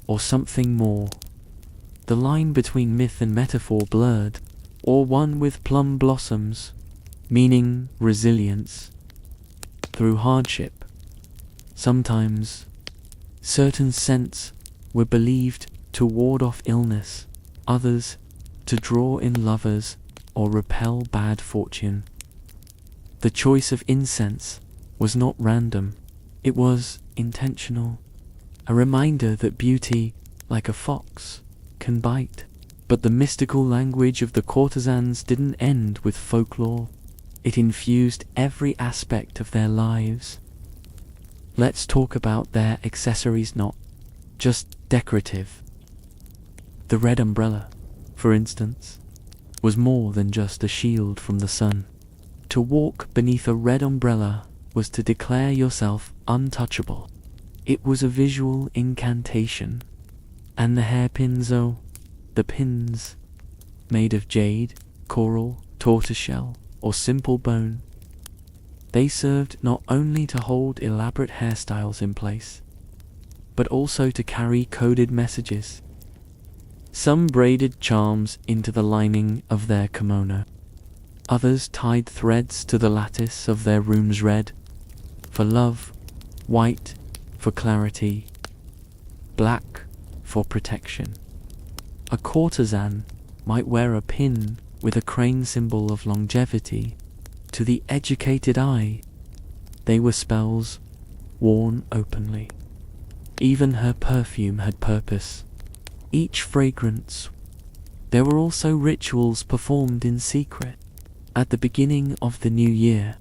or something more. The line between myth and metaphor blurred, or one with plum blossoms, meaning resilience through hardship. Sometimes, certain scents were believed to ward off illness, others to draw in lovers or repel bad fortune. The choice of incense was not random, it was intentional, a reminder that beauty, like a fox, can bite. But the mystical language of the courtesans didn't end with folklore. It infused every aspect of their lives. Let's talk about their accessories, not just decorative. The red umbrella, for instance, was more than just a shield from the sun. To walk beneath a red umbrella was to declare yourself untouchable. It was a visual incantation. And the hairpins, oh, the pins, made of jade, coral, tortoiseshell, or simple bone. They served not only to hold elaborate hairstyles in place, but also to carry coded messages. Some braided charms into the lining of their kimono. Others tied threads to the lattice of their rooms, red for love, white for clarity, black for protection. A courtesan might wear a pin with a crane symbol of longevity. To the educated eye, they were spells worn openly. Even her perfume had purpose. Each fragrance. There were also rituals performed in secret. At the beginning of the new year,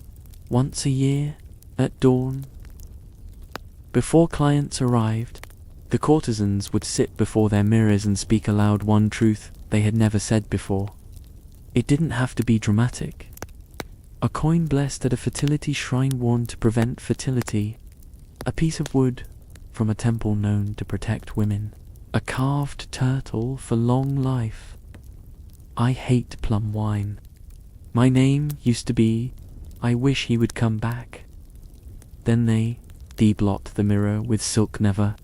once a year, at dawn. Before clients arrived, the courtesans would sit before their mirrors and speak aloud one truth they had never said before. It didn't have to be dramatic. A coin blessed at a fertility shrine worn to prevent fertility. A piece of wood from a temple known to protect women. A carved turtle for long life. I hate plum wine. My name used to be, I wish he would come back. Then they de-blot the mirror with silk never,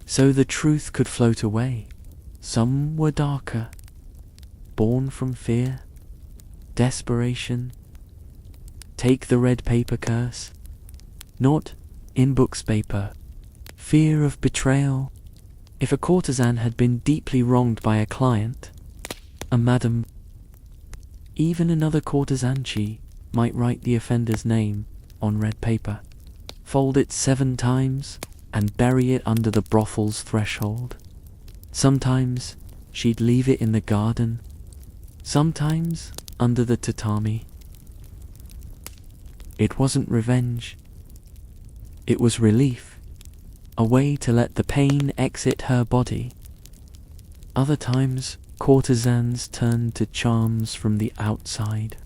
so the truth could float away. Some were darker, born from fear, desperation. Take the red paper curse, not in books paper, fear of betrayal. If a courtesan had been deeply wronged by a client, a madam, even another courtesanchi might write the offender's name on red paper, fold it 7 times, and bury it under the brothel's threshold. Sometimes she'd leave it in the garden, sometimes under the tatami. It wasn't revenge. It was relief, a way to let the pain exit her body. Other times, courtesans turned to charms from the outside,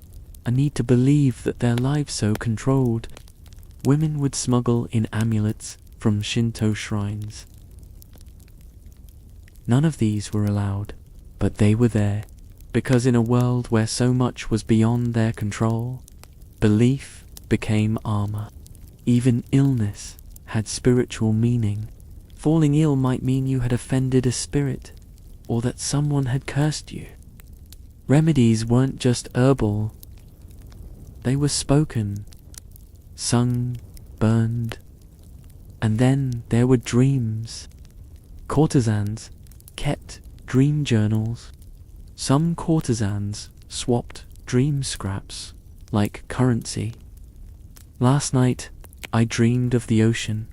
a need to believe that their lives so controlled. Women would smuggle in amulets from Shinto shrines. None of these were allowed, but they were there, because in a world where so much was beyond their control, belief became armor. Even illness had spiritual meaning. Falling ill might mean you had offended a spirit, or that someone had cursed you. Remedies weren't just herbal, they were spoken, sung, burned. And then there were dreams. Courtesans kept dream journals. Some courtesans swapped dream scraps like currency. Last night, I dreamed of the ocean.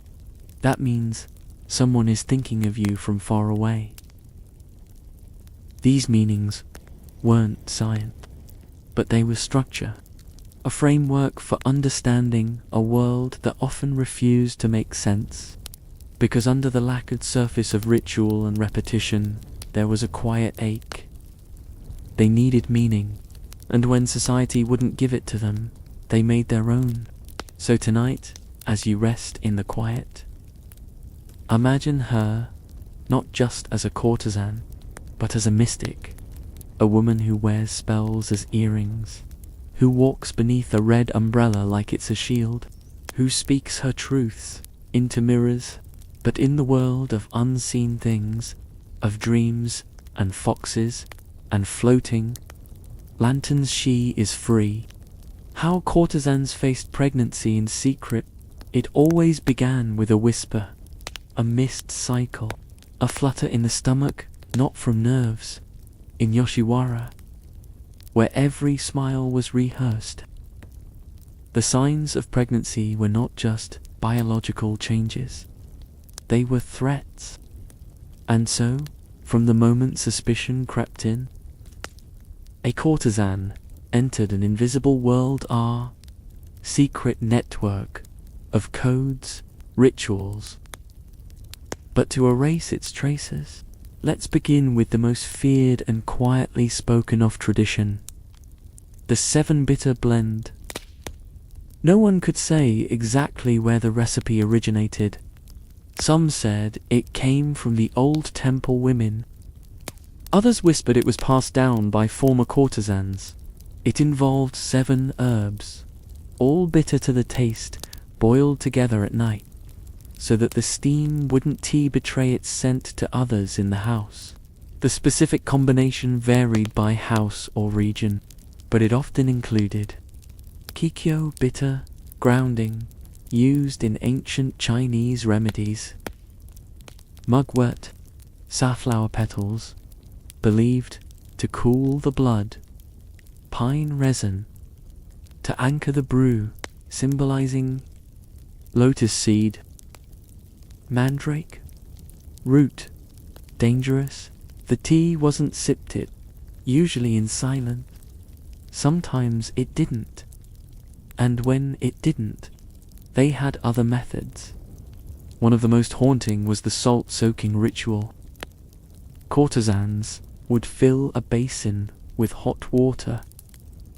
That means someone is thinking of you from far away. These meanings weren't science, but they were structure, a framework for understanding a world that often refused to make sense. Because under the lacquered surface of ritual and repetition, there was a quiet ache. They needed meaning, and when society wouldn't give it to them, they made their own. So tonight, as you rest in the quiet, imagine her not just as a courtesan, but as a mystic, a woman who wears spells as earrings, who walks beneath a red umbrella like it's a shield, who speaks her truths into mirrors But in the world of unseen things, of dreams and foxes and floating lanterns, she is free. How courtesans faced pregnancy in secret. It always began with a whisper, a missed cycle, a flutter in the stomach, not from nerves. In Yoshiwara, where every smile was rehearsed, the signs of pregnancy were not just biological changes, they were threats. And so, from the moment suspicion crept in, a courtesan entered an invisible world, our secret network of codes, rituals. But to erase its traces, let's begin with the most feared and quietly spoken of tradition, the 7-bitter blend. No one could say exactly where the recipe originated. Some said it came from the old temple women. Others whispered it was passed down by former courtesans. It involved 7 herbs, all bitter to the taste, boiled together at night, so that the steam wouldn't betray its scent to others in the house. The specific combination varied by house or region, but it often included kikyo, bitter, grounding, used in ancient Chinese remedies; mugwort, safflower petals, believed to cool the blood; pine resin, to anchor the brew, symbolizing lotus seed; mandrake, root, dangerous. The tea wasn't sipped, it usually in silence. Sometimes it didn't. And when it didn't, they had other methods. One of the most haunting was the salt-soaking ritual. Courtesans would fill a basin with hot water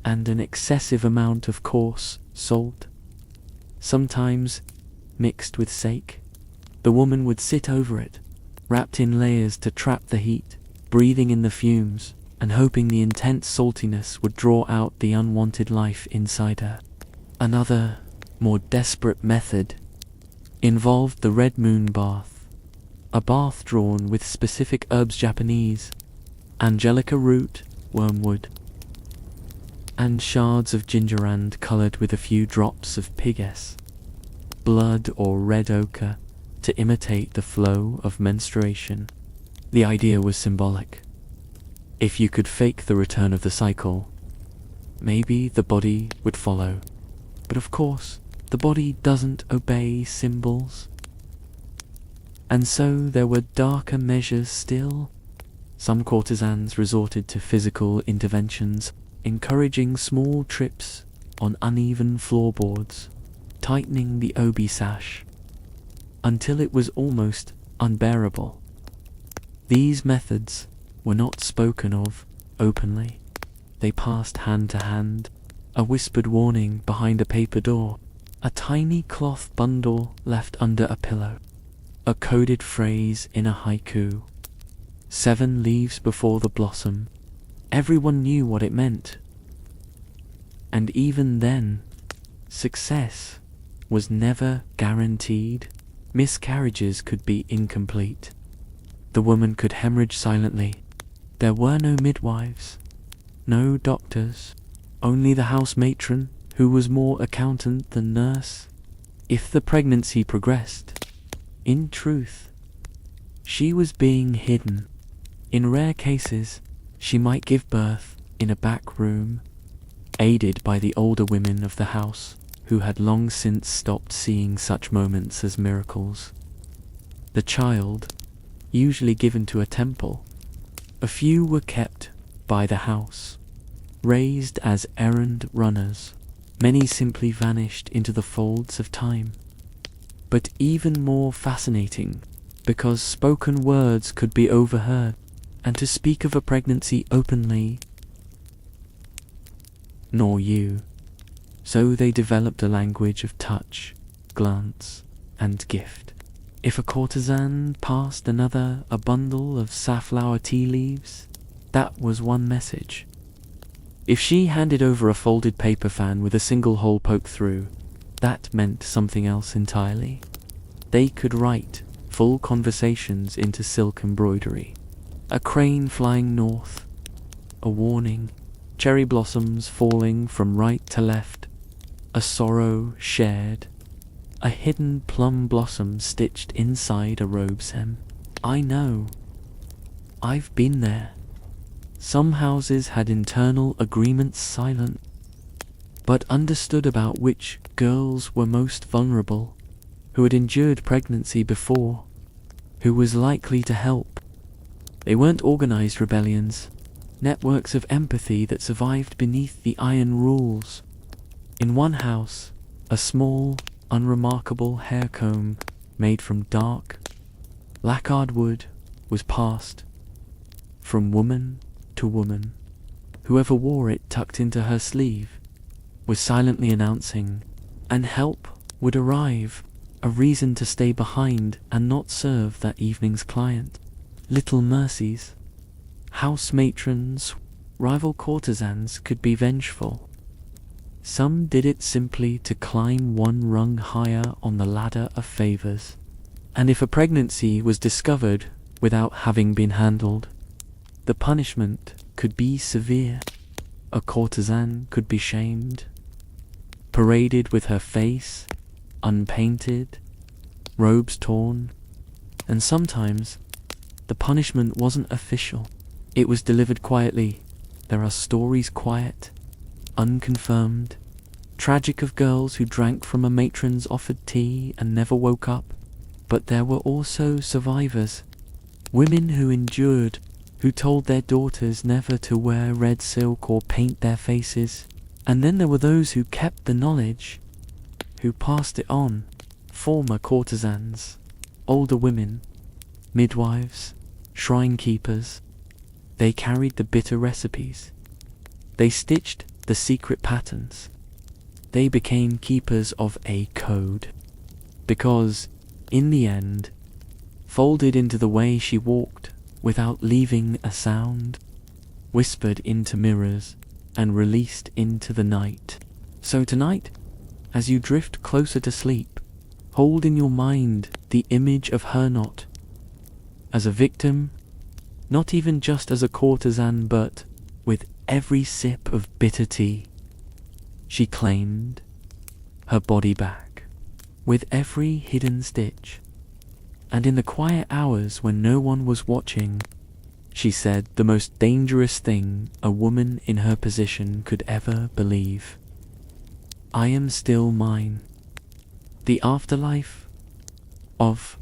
and an excessive amount of coarse salt, sometimes mixed with sake. The woman would sit over it, wrapped in layers to trap the heat, breathing in the fumes and hoping the intense saltiness would draw out the unwanted life inside her. Another, more desperate method involved the red moon bath, a bath drawn with specific herbs: Japanese, angelica root, wormwood, and shards of gingerand colored with a few drops of pig's blood or red ochre to imitate the flow of menstruation. The idea was symbolic. If you could fake the return of the cycle, maybe the body would follow. But of course, the body doesn't obey symbols. And so there were darker measures still. Some courtesans resorted to physical interventions, encouraging small trips on uneven floorboards, tightening the obi sash, until it was almost unbearable. These methods were not spoken of openly. They passed hand to hand, a whispered warning behind a paper door, a tiny cloth bundle left under a pillow, a coded phrase in a haiku. 7 leaves before the blossom. Everyone knew what it meant. And even then, success was never guaranteed. Miscarriages could be incomplete. The woman could hemorrhage silently. There were no midwives, no doctors, only the house matron, who was more accountant than nurse. If the pregnancy progressed, in truth, she was being hidden. In rare cases, she might give birth in a back room, aided by the older women of the house, who had long since stopped seeing such moments as miracles. The child, usually given to a temple, a few were kept by the house, raised as errand runners. Many simply vanished into the folds of time. But even more fascinating, because spoken words could be overheard, and to speak of a pregnancy openly, nor you. So they developed a language of touch, glance, and gift. If a courtesan passed another a bundle of safflower tea leaves, that was one message. If she handed over a folded paper fan with a single hole poked through, that meant something else entirely. They could write full conversations into silk embroidery. A crane flying north, a warning, cherry blossoms falling from right to left, a sorrow shared, a hidden plum blossom stitched inside a robe's hem. I know. I've been there. Some houses had internal agreements silent, but understood about which girls were most vulnerable, who had endured pregnancy before, who was likely to help. They weren't organized rebellions, networks of empathy that survived beneath the iron rules. In one house, a small, unremarkable hair comb made from dark, lacquered wood was passed from woman to woman. Whoever wore it tucked into her sleeve was silently announcing, and help would arrive, a reason to stay behind and not serve that evening's client. Little mercies. House matrons, rival courtesans could be vengeful. Some did it simply to climb one rung higher on the ladder of favors. And if a pregnancy was discovered without having been handled, the punishment could be severe. A courtesan could be shamed, paraded with her face unpainted, robes torn, and sometimes the punishment wasn't official. It was delivered quietly. There are stories quiet, unconfirmed, tragic of girls who drank from a matron's offered tea and never woke up. But there were also survivors, women who endured, who told their daughters never to wear red silk or paint their faces. And then there were those who kept the knowledge, who passed it on, former courtesans, older women, midwives, shrine keepers. They carried the bitter recipes. They stitched the secret patterns. They became keepers of a code. Because, in the end, folded into the way she walked without leaving a sound, whispered into mirrors and released into the night. So tonight, as you drift closer to sleep, hold in your mind the image of her not as a victim, not even just as a courtesan, but with every sip of bitter tea she claimed her body back, with every hidden stitch. And in the quiet hours when no one was watching, she said the most dangerous thing a woman in her position could ever believe. I am still mine. The afterlife of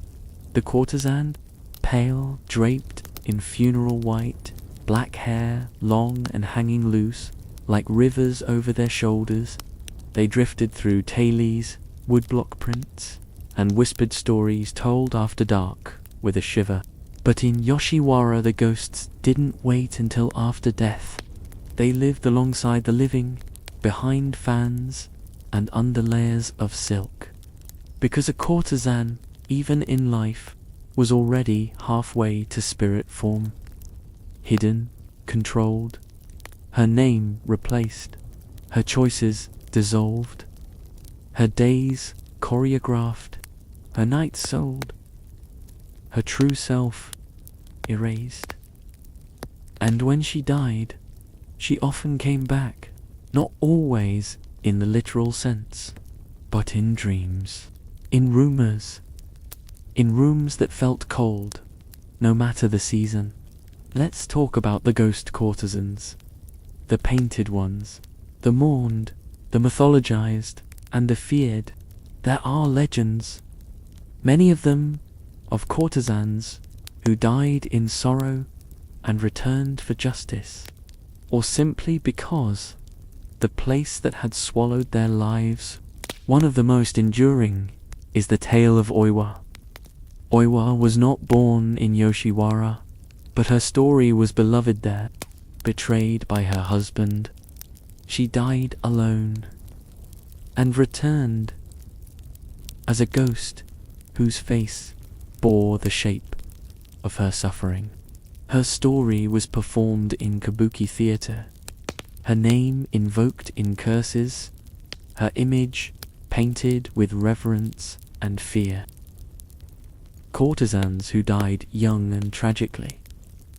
the courtesan, pale, draped in funeral white, black hair long and hanging loose, like rivers over their shoulders. They drifted through tailies, woodblock prints, and whispered stories told after dark with a shiver. But in Yoshiwara the ghosts didn't wait until after death. They lived alongside the living, behind fans and under layers of silk. Because a courtesan, even in life, was already halfway to spirit form. Hidden, controlled, her name replaced, her choices dissolved, her days choreographed, her nights sold, her true self erased. And when she died, she often came back, not always in the literal sense, but in dreams, in rumors, in rooms that felt cold, no matter the season. Let's talk about the ghost courtesans, the painted ones, the mourned, the mythologized, and the feared. There are legends, many of them of courtesans who died in sorrow and returned for justice, or simply because the place that had swallowed their lives. One of the most enduring is the tale of Oiwa. Oiwa was not born in Yoshiwara, but her story was beloved there. Betrayed by her husband, she died alone and returned as a ghost whose face bore the shape of her suffering. Her story was performed in kabuki theater, her name invoked in curses, her image painted with reverence and fear. courtesans who died young and tragically,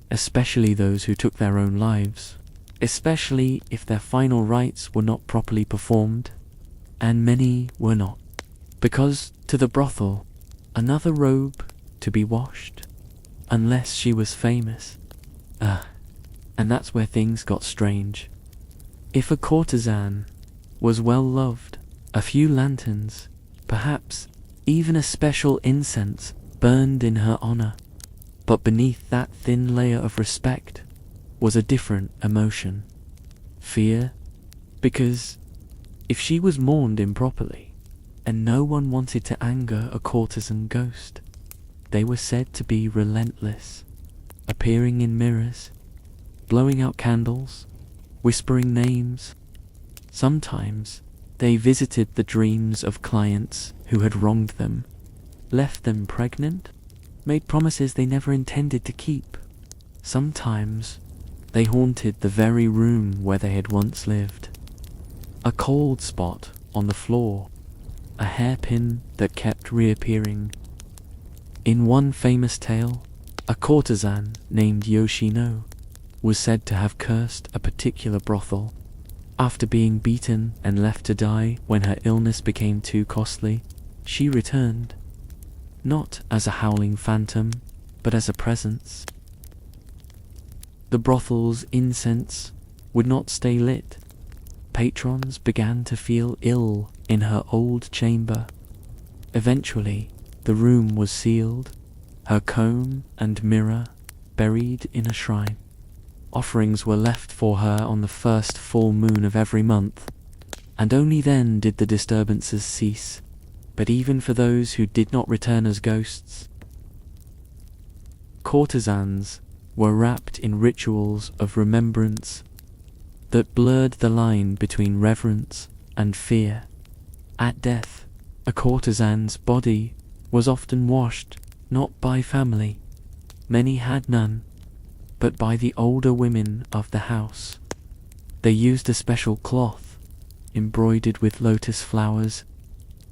especially those who took their own lives, especially if their final rites were not properly performed, and many were not, because to the brothel, another robe to be washed, unless she was famous. And that's where things got strange. If a courtesan was well loved, a few lanterns, perhaps even a special incense, burned in her honor. But beneath that thin layer of respect was a different emotion. Fear, because if she was mourned improperly, and no one wanted to anger a courtesan ghost, they were said to be relentless, appearing in mirrors, blowing out candles, whispering names. Sometimes they visited the dreams of clients who had wronged them, left them pregnant, made promises they never intended to keep. Sometimes they haunted the very room where they had once lived. A cold spot on the floor, a hairpin that kept reappearing. In one famous tale, a courtesan named Yoshino was said to have cursed a particular brothel. After being beaten and left to die when her illness became too costly, she returned, not as a howling phantom, but as a presence. The brothel's incense would not stay lit. Patrons began to feel ill in her old chamber. Eventually, the room was sealed, her comb and mirror buried in a shrine. Offerings were left for her on the first full moon of every month, and only then did the disturbances cease. But even for those who did not return as ghosts, courtesans were wrapped in rituals of remembrance that blurred the line between reverence and fear. At death, a courtesan's body was often washed, not by family, many had none, but by the older women of the house. They used a special cloth, embroidered with lotus flowers.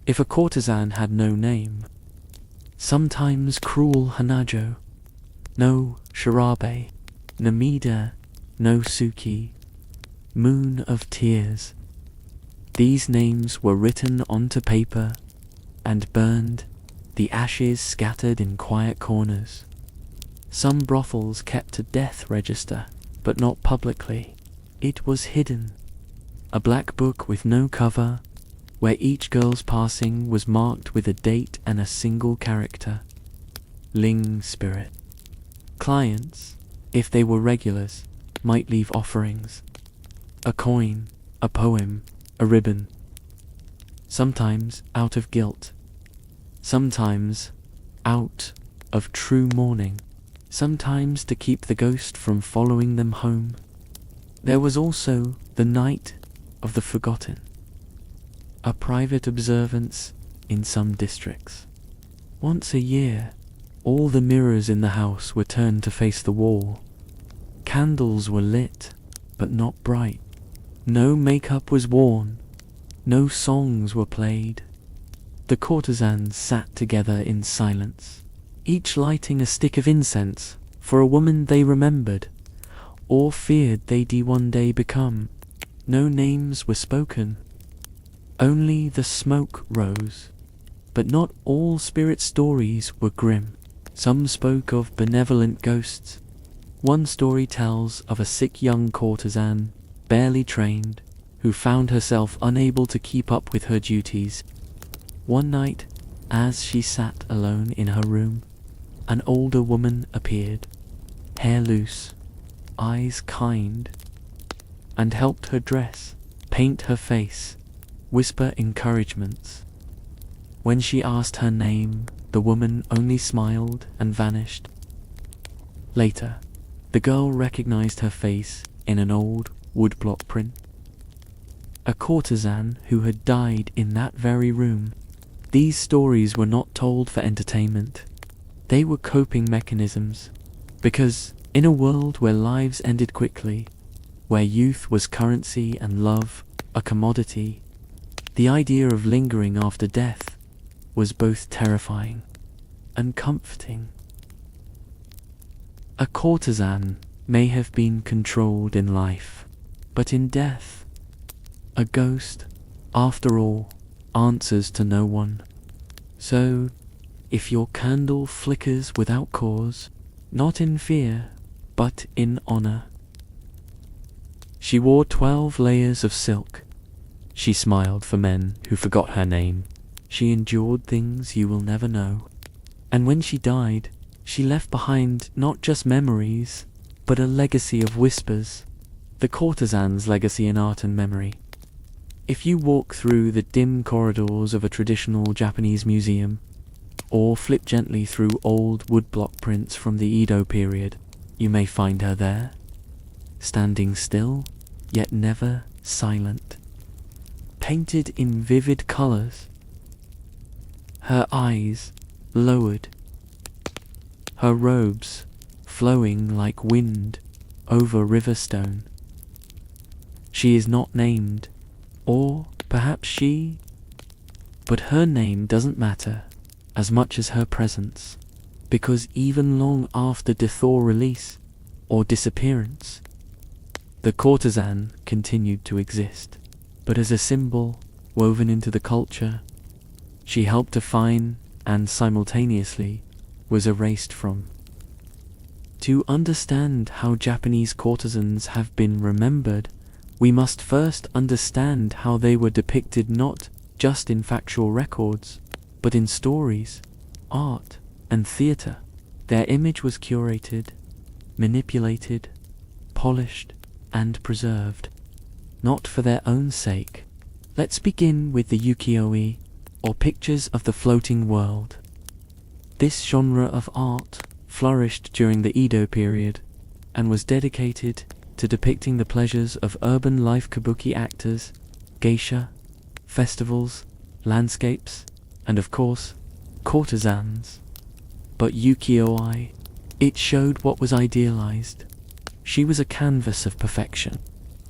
If a courtesan had no name, sometimes cruel Hanajo, no Shirabe, Namida, no Suki, moon of tears. These names were written onto paper and burned, the ashes scattered in quiet corners. Some brothels kept a death register, but not publicly. It was hidden. A black book with no cover, where each girl's passing was marked with a date and a single character. Ling spirit. Clients, if they were regulars, might leave offerings. A coin, a poem, a ribbon. Sometimes out of guilt. Sometimes out of true mourning. Sometimes to keep the ghost from following them home. There was also the Night of the Forgotten, a private observance in some districts. Once a year, all the mirrors in the house were turned to face the wall. Candles were lit, but not bright. No makeup was worn. No songs were played. The courtesans sat together in silence, each lighting a stick of incense for a woman they remembered, or feared they'd one day become. No names were spoken. Only the smoke rose. But not all spirit stories were grim. Some spoke of benevolent ghosts. One story tells of a sick young courtesan, barely trained, who found herself unable to keep up with her duties. One night, as she sat alone in her room, an older woman appeared, hair loose, eyes kind, and helped her dress, paint her face, whisper encouragements. When she asked her name, the woman only smiled and vanished. Later, the girl recognized her face in an old woodblock print. A courtesan who had died in that very room. These stories were not told for entertainment. They were coping mechanisms, because in a world where lives ended quickly, where youth was currency and love a commodity, the idea of lingering after death was both terrifying and comforting. A courtesan may have been controlled in life, but in death, a ghost, after all, answers to no one. So, if your candle flickers without cause, not in fear, but in honor. She wore 12 layers of silk. She smiled for men who forgot her name. She endured things you will never know. And when she died, she left behind not just memories, but a legacy of whispers, the courtesan's legacy in art and memory. If you walk through the dim corridors of a traditional Japanese museum, or flip gently through old woodblock prints from the Edo period, you may find her there, standing still, yet never silent, painted in vivid colors, her eyes lowered, her robes flowing like wind over river stone. She is not named, or perhaps but her name doesn't matter as much as her presence, because even long after death or release or disappearance, the courtesan continued to exist, but as a symbol woven into the culture she helped define and simultaneously was erased from. To understand how Japanese courtesans have been remembered, we must first understand how they were depicted not just in factual records, but in stories, art, and theatre. Their image was curated, manipulated, polished, and preserved, not for their own sake. Let's begin with the ukiyo-e, or pictures of the floating world. This genre of art flourished during the Edo period and was dedicated to depicting the pleasures of urban life. Kabuki actors, geisha, festivals, landscapes, and of course, courtesans. But ukiyo-e, it showed what was idealized. She was a canvas of perfection,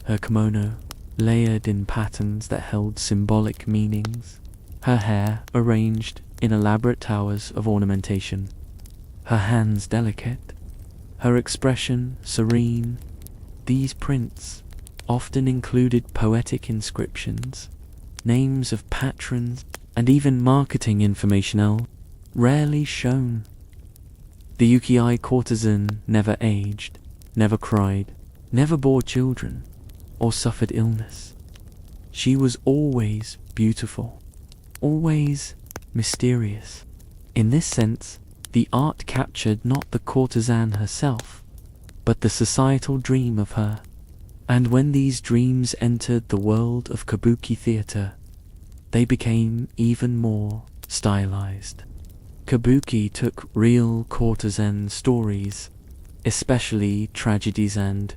her kimono layered in patterns that held symbolic meanings, her hair arranged in elaborate towers of ornamentation, her hands delicate, her expression serene. These prints often included poetic inscriptions, names of patrons, and even marketing information, rarely shown. The ukiyo-e courtesan never aged, never cried, never bore children, or suffered illness. She was always beautiful, always mysterious. In this sense, the art captured not the courtesan herself, but the societal dream of her. And when these dreams entered the world of kabuki theatre, they became even more stylized. Kabuki took real courtesan stories, especially tragedies, and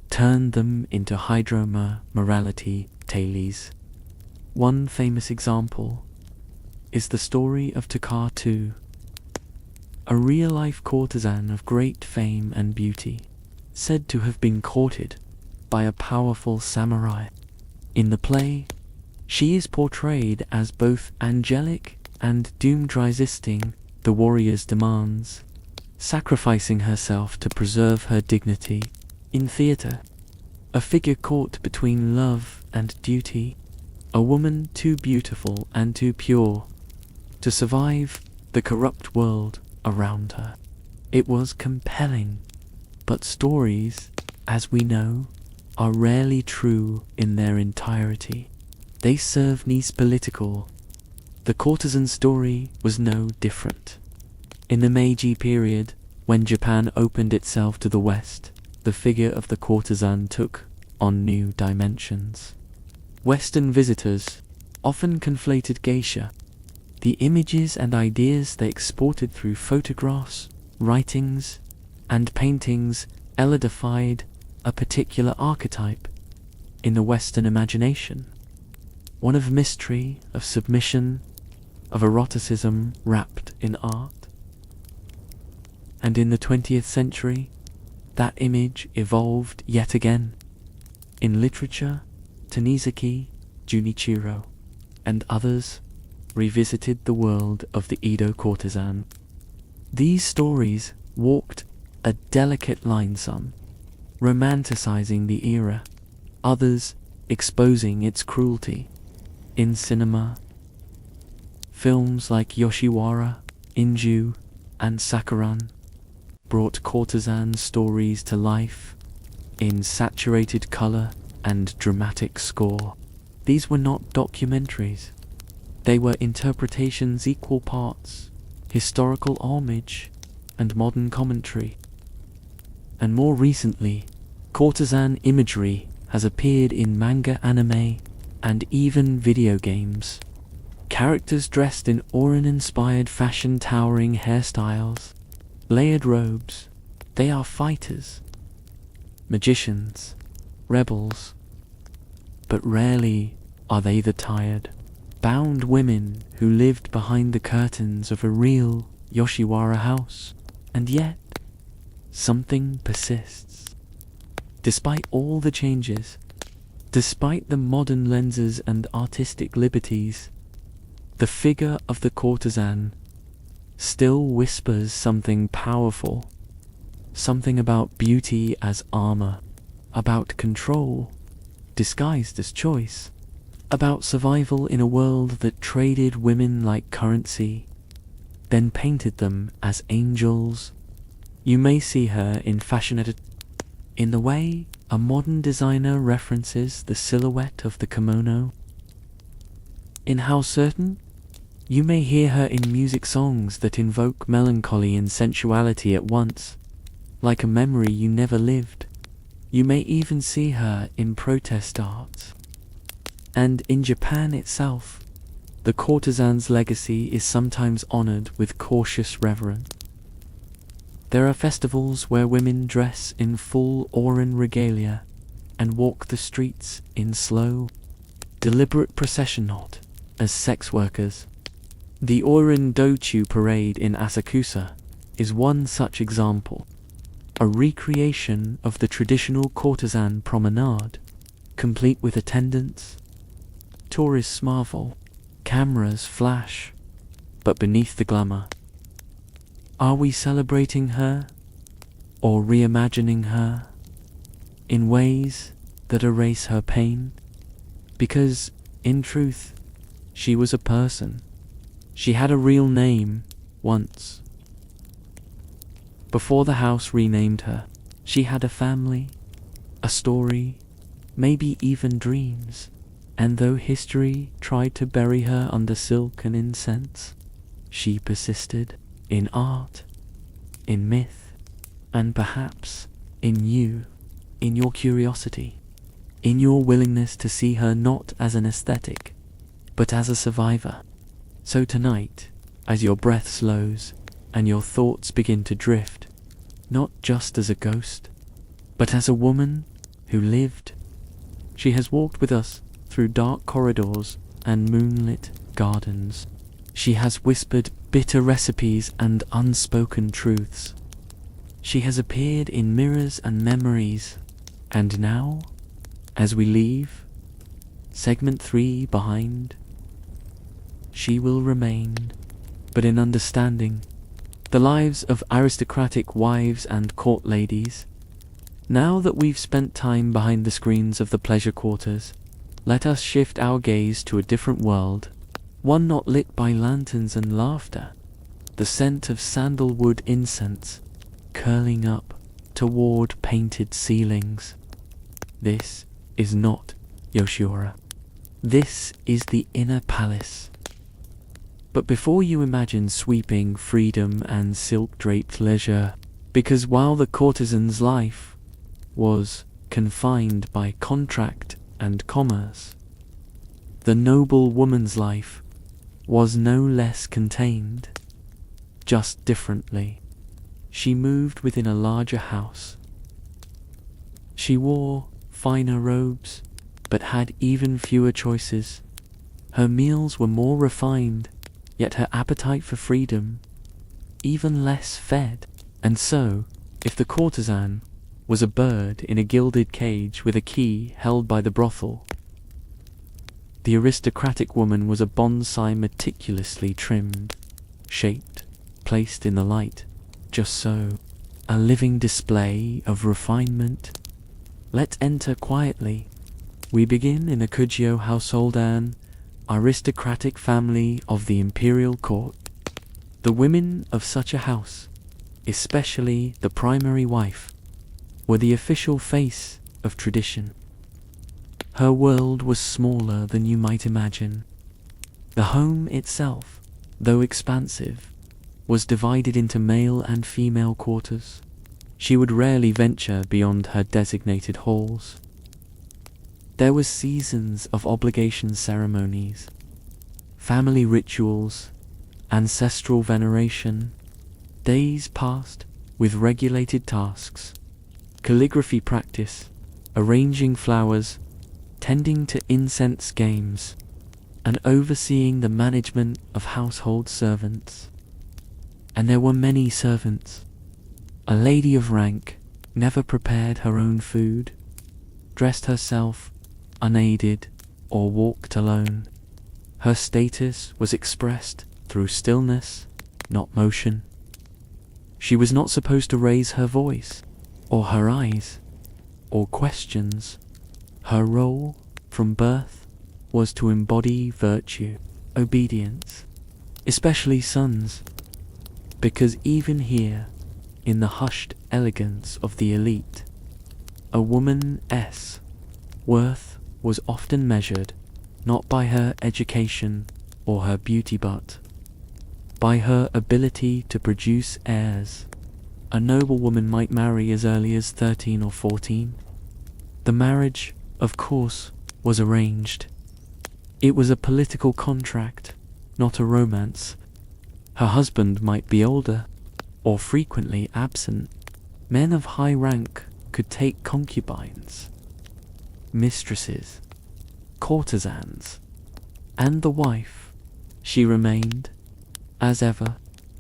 turned them into hydra-morality tales. One famous example is the story of Takatu, a real-life courtesan of great fame and beauty, said to have been courted by a powerful samurai. In the play, she is portrayed as both angelic and doomed, resisting the warrior's demands, sacrificing herself to preserve her dignity. In theatre, a figure caught between love and duty, a woman too beautiful and too pure to survive the corrupt world around her. It was compelling, but stories, as we know, are rarely true in their entirety. They serve needs political. The courtesan story was no different. In the Meiji period, when Japan opened itself to the West, the figure of the courtesan took on new dimensions. Western visitors often conflated geisha, the images and ideas they exported through photographs, writings, and paintings, elidified a particular archetype in the Western imagination, one of mystery, of submission, of eroticism wrapped in art. And in the 20th century, that image evolved yet again. In literature, Tanizaki, Junichiro, and others revisited the world of the Edo courtesan. These stories walked a delicate line, some romanticizing the era, others exposing its cruelty. In cinema, films like Yoshiwara, Inju, and Sakuran brought courtesan stories to life in saturated color and dramatic score. These were not documentaries. They were interpretations, equal parts historical homage and modern commentary. And more recently, courtesan imagery has appeared in manga, anime, and even video games. Characters dressed in Orin-inspired fashion, towering hairstyles, layered robes. They are fighters, magicians, rebels. But rarely are they the tired, bound women who lived behind the curtains of a real Yoshiwara house. And yet, something persists. Despite all the changes, despite the modern lenses and artistic liberties, the figure of the courtesan still whispers something powerful, something about beauty as armor, about control disguised as choice, about survival in a world that traded women like currency, then painted them as angels. You may see her in in the way a modern designer references the silhouette of the kimono, in how certain you may hear her in music songs that invoke melancholy and sensuality at once, like a memory you never lived. You may even see her in protest art. And in Japan itself, the courtesan's legacy is sometimes honored with cautious reverence. There are festivals where women dress in full Orin regalia and walk the streets in slow, deliberate procession, not as sex workers. The Orin Dochu parade in Asakusa is one such example, a recreation of the traditional courtesan promenade, complete with attendants. Tourists marvel, cameras flash, but beneath the glamour, are we celebrating her or reimagining her in ways that erase her pain? Because, in truth, she was a person. She had a real name once. Before the house renamed her, she had a family, a story, maybe even dreams. And though history tried to bury her under silk and incense, she persisted in art, in myth, and perhaps in you, in your curiosity, in your willingness to see her not as an aesthetic, but as a survivor. So tonight, as your breath slows and your thoughts begin to drift, not just as a ghost, but as a woman who lived, she has walked with us through dark corridors and moonlit gardens. She has whispered bitter recipes and unspoken truths. She has appeared in mirrors and memories. And now, as we leave segment 3 behind, she will remain, but in understanding the lives of aristocratic wives and court ladies. Now that we've spent time behind the screens of the pleasure quarters, let us shift our gaze to a different world, one not lit by lanterns and laughter, the scent of sandalwood incense curling up toward painted ceilings. This is not Yoshiwara. This is the inner palace. But before you imagine sweeping freedom and silk-draped leisure, because while the courtesan's life was confined by contract and commerce, the noble woman's life was no less contained, just differently. She moved within a larger house. She wore finer robes, but had even fewer choices. Her meals were more refined, yet her appetite for freedom even less fed. And so, if the courtesan was a bird in a gilded cage with a key held by the brothel, The aristocratic woman was a bonsai meticulously trimmed, shaped, placed in the light, just so, a living display of refinement. Let's enter quietly. We begin in a Kujio household, an aristocratic family of the imperial court. The women of such a house, especially the primary wife, were the official face of tradition. Her world was smaller than you might imagine. The home itself, though expansive, was divided into male and female quarters. She would rarely venture beyond her designated halls. There were seasons of obligation ceremonies, family rituals, ancestral veneration. Days passed with regulated tasks, calligraphy practice, arranging flowers, tending to incense games, and overseeing the management of household servants. And there were many servants. A lady of rank never prepared her own food, dressed herself unaided, or walked alone. Her status was expressed through stillness, not motion. She was not supposed to raise her voice, or her eyes, or questions. Her role, from birth, was to embody virtue, obedience, especially sons, because even here, in the hushed elegance of the elite, a woman's worth was often measured not by her education or her beauty, but by her ability to produce heirs. A noblewoman might marry as early as 13 or 14. The marriage, of course, was arranged. It was a political contract, not a romance. Her husband might be older, or frequently absent. Men of high rank could take concubines, mistresses, courtesans, and the wife, she remained, as ever,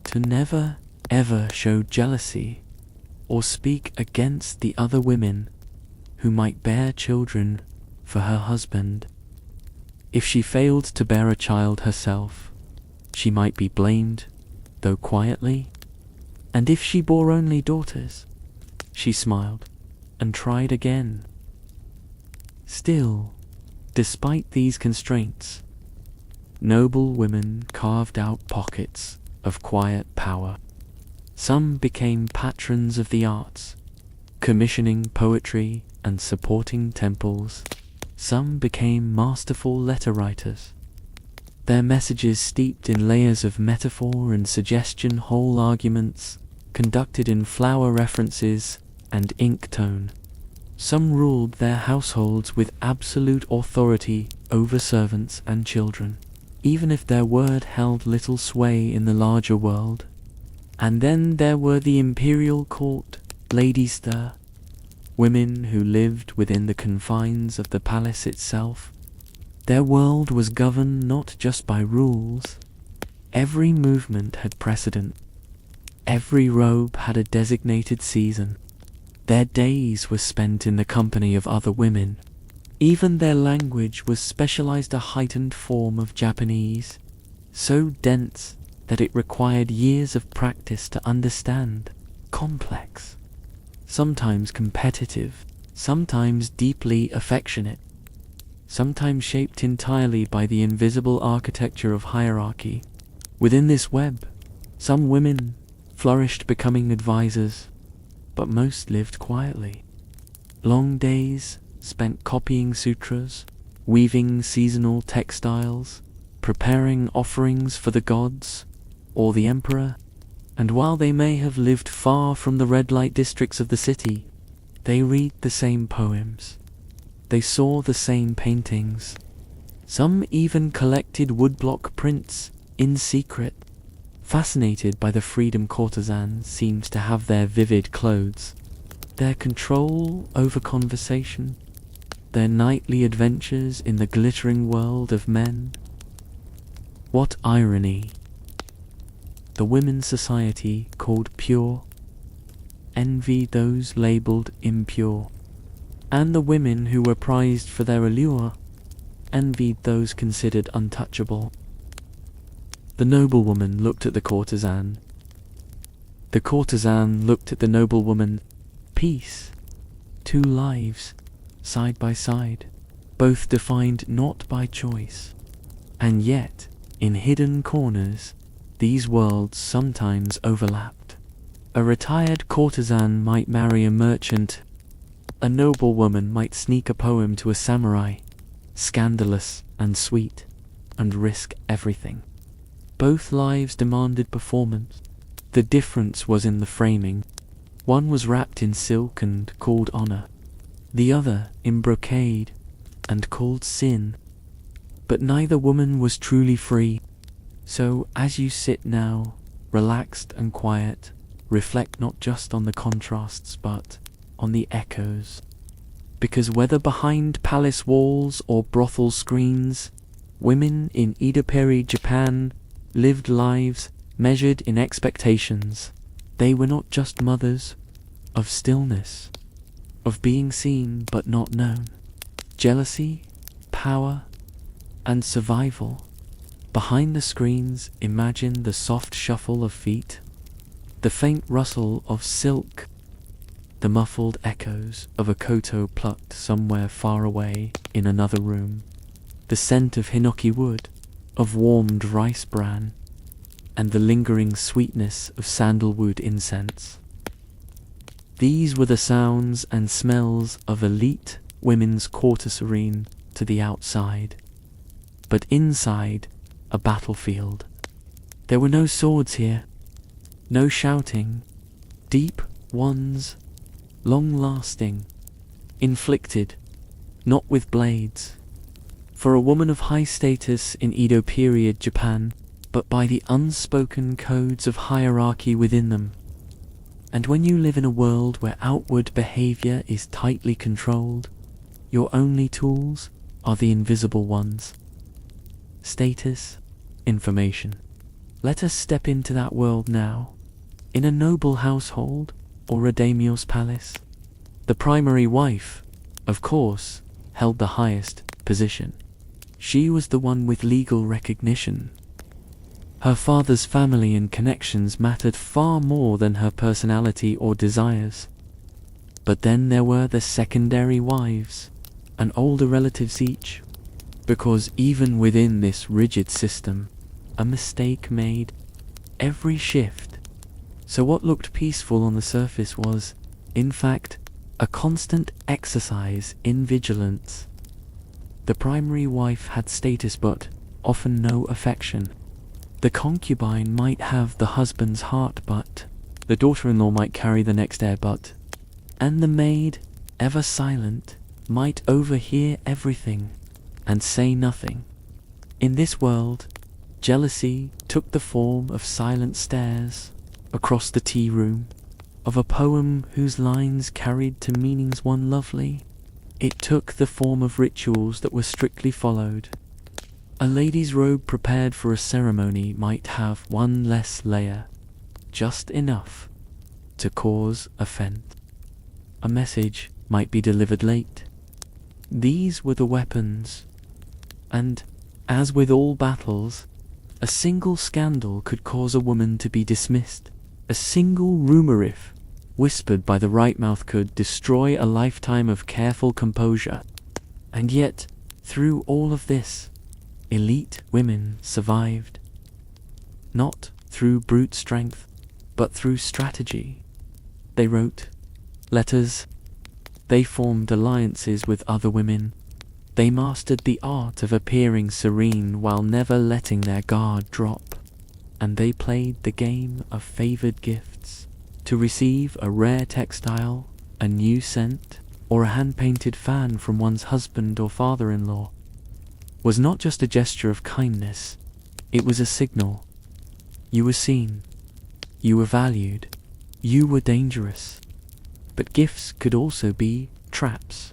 to never ever show jealousy or speak against the other women who might bear children for her husband. If she failed to bear a child herself, she might be blamed, though quietly, and if she bore only daughters, she smiled and tried again. Still, despite these constraints, noble women carved out pockets of quiet power. Some became patrons of the arts, commissioning poetry and supporting temples. Some became masterful letter writers, their messages steeped in layers of metaphor and suggestion, whole arguments conducted in flower references and ink tone. Some ruled their households with absolute authority over servants and children, even if their word held little sway in the larger world. And then there were the imperial court ladies there, women who lived within the confines of the palace itself. Their world was governed not just by rules. Every movement had precedent. Every robe had a designated season. Their days were spent in the company of other women. Even their language was specialized, a heightened form of Japanese, so dense that it required years of practice to understand, complex, sometimes competitive, sometimes deeply affectionate, sometimes shaped entirely by the invisible architecture of hierarchy. Within this web, some women flourished, becoming advisors, but most lived quietly. Long days spent copying sutras, weaving seasonal textiles, preparing offerings for the gods or the emperor, and while they may have lived far from the red light districts of the city, they read the same poems, they saw the same paintings. Some even collected woodblock prints in secret. Fascinated by the freedom courtesans seemed to have their vivid clothes, their control over conversation, their nightly adventures in the glittering world of men. What irony! The women's society called pure envied those labeled impure, and the women who were prized for their allure envied those considered untouchable. The noblewoman looked at the courtesan. The courtesan looked at the noblewoman. Peace. Two lives, side by side, both defined not by choice. And yet, in hidden corners, these worlds sometimes overlapped. A retired courtesan might marry a merchant. A noblewoman might sneak a poem to a samurai, scandalous and sweet, and risk everything. Both lives demanded performance. The difference was in the framing. One was wrapped in silk and called honor, the other in brocade and called sin. But neither woman was truly free. So as you sit now, relaxed and quiet, reflect not just on the contrasts but on the echoes. Because whether behind palace walls or brothel screens, women in Edo-period Japan lived lives measured in expectations. They were not just mothers of stillness, of being seen but not known. Jealousy, power, and survival. Behind the screens, imagine the soft shuffle of feet, the faint rustle of silk, the muffled echoes of a koto plucked somewhere far away in another room, the scent of hinoki wood, of warmed rice bran, and the lingering sweetness of sandalwood incense. These were the sounds and smells of elite women's courtesan to the outside. But inside, a battlefield. There were no swords here, no shouting, deep ones, long-lasting, inflicted, not with blades, for a woman of high status in Edo-period Japan, but by the unspoken codes of hierarchy within them. And when you live in a world where outward behavior is tightly controlled, your only tools are the invisible ones. Status, information. Let us step into that world now. In a noble household or a daimyo's palace, the primary wife, of course, held the highest position. She was the one with legal recognition. Her father's family and connections mattered far more than her personality or desires. But then there were the secondary wives, and older relatives each, because even within this rigid system, a mistake made every shift. So what looked peaceful on the surface was, in fact, a constant exercise in vigilance. The primary wife had status but often no affection. The concubine might have the husband's heart but the daughter-in-law might carry the next heir but, and the maid, ever silent, might overhear everything and say nothing. In this world, jealousy took the form of silent stares across the tea room, of a poem whose lines carried to meanings one lovely. It took the form of rituals that were strictly followed. A lady's robe prepared for a ceremony might have one less layer, just enough to cause offense. A message might be delivered late. These were the weapons, and, as with all battles, a single scandal could cause a woman to be dismissed. A single rumorif, whispered by the right mouth, could destroy a lifetime of careful composure. And yet, through all of this, elite women survived. Not through brute strength, but through strategy. They wrote letters. They formed alliances with other women. They mastered the art of appearing serene while never letting their guard drop. And they played the game of favored gifts. To receive a rare textile, a new scent, or a hand-painted fan from one's husband or father-in-law was not just a gesture of kindness, it was a signal. You were seen, you were valued, you were dangerous. But gifts could also be traps.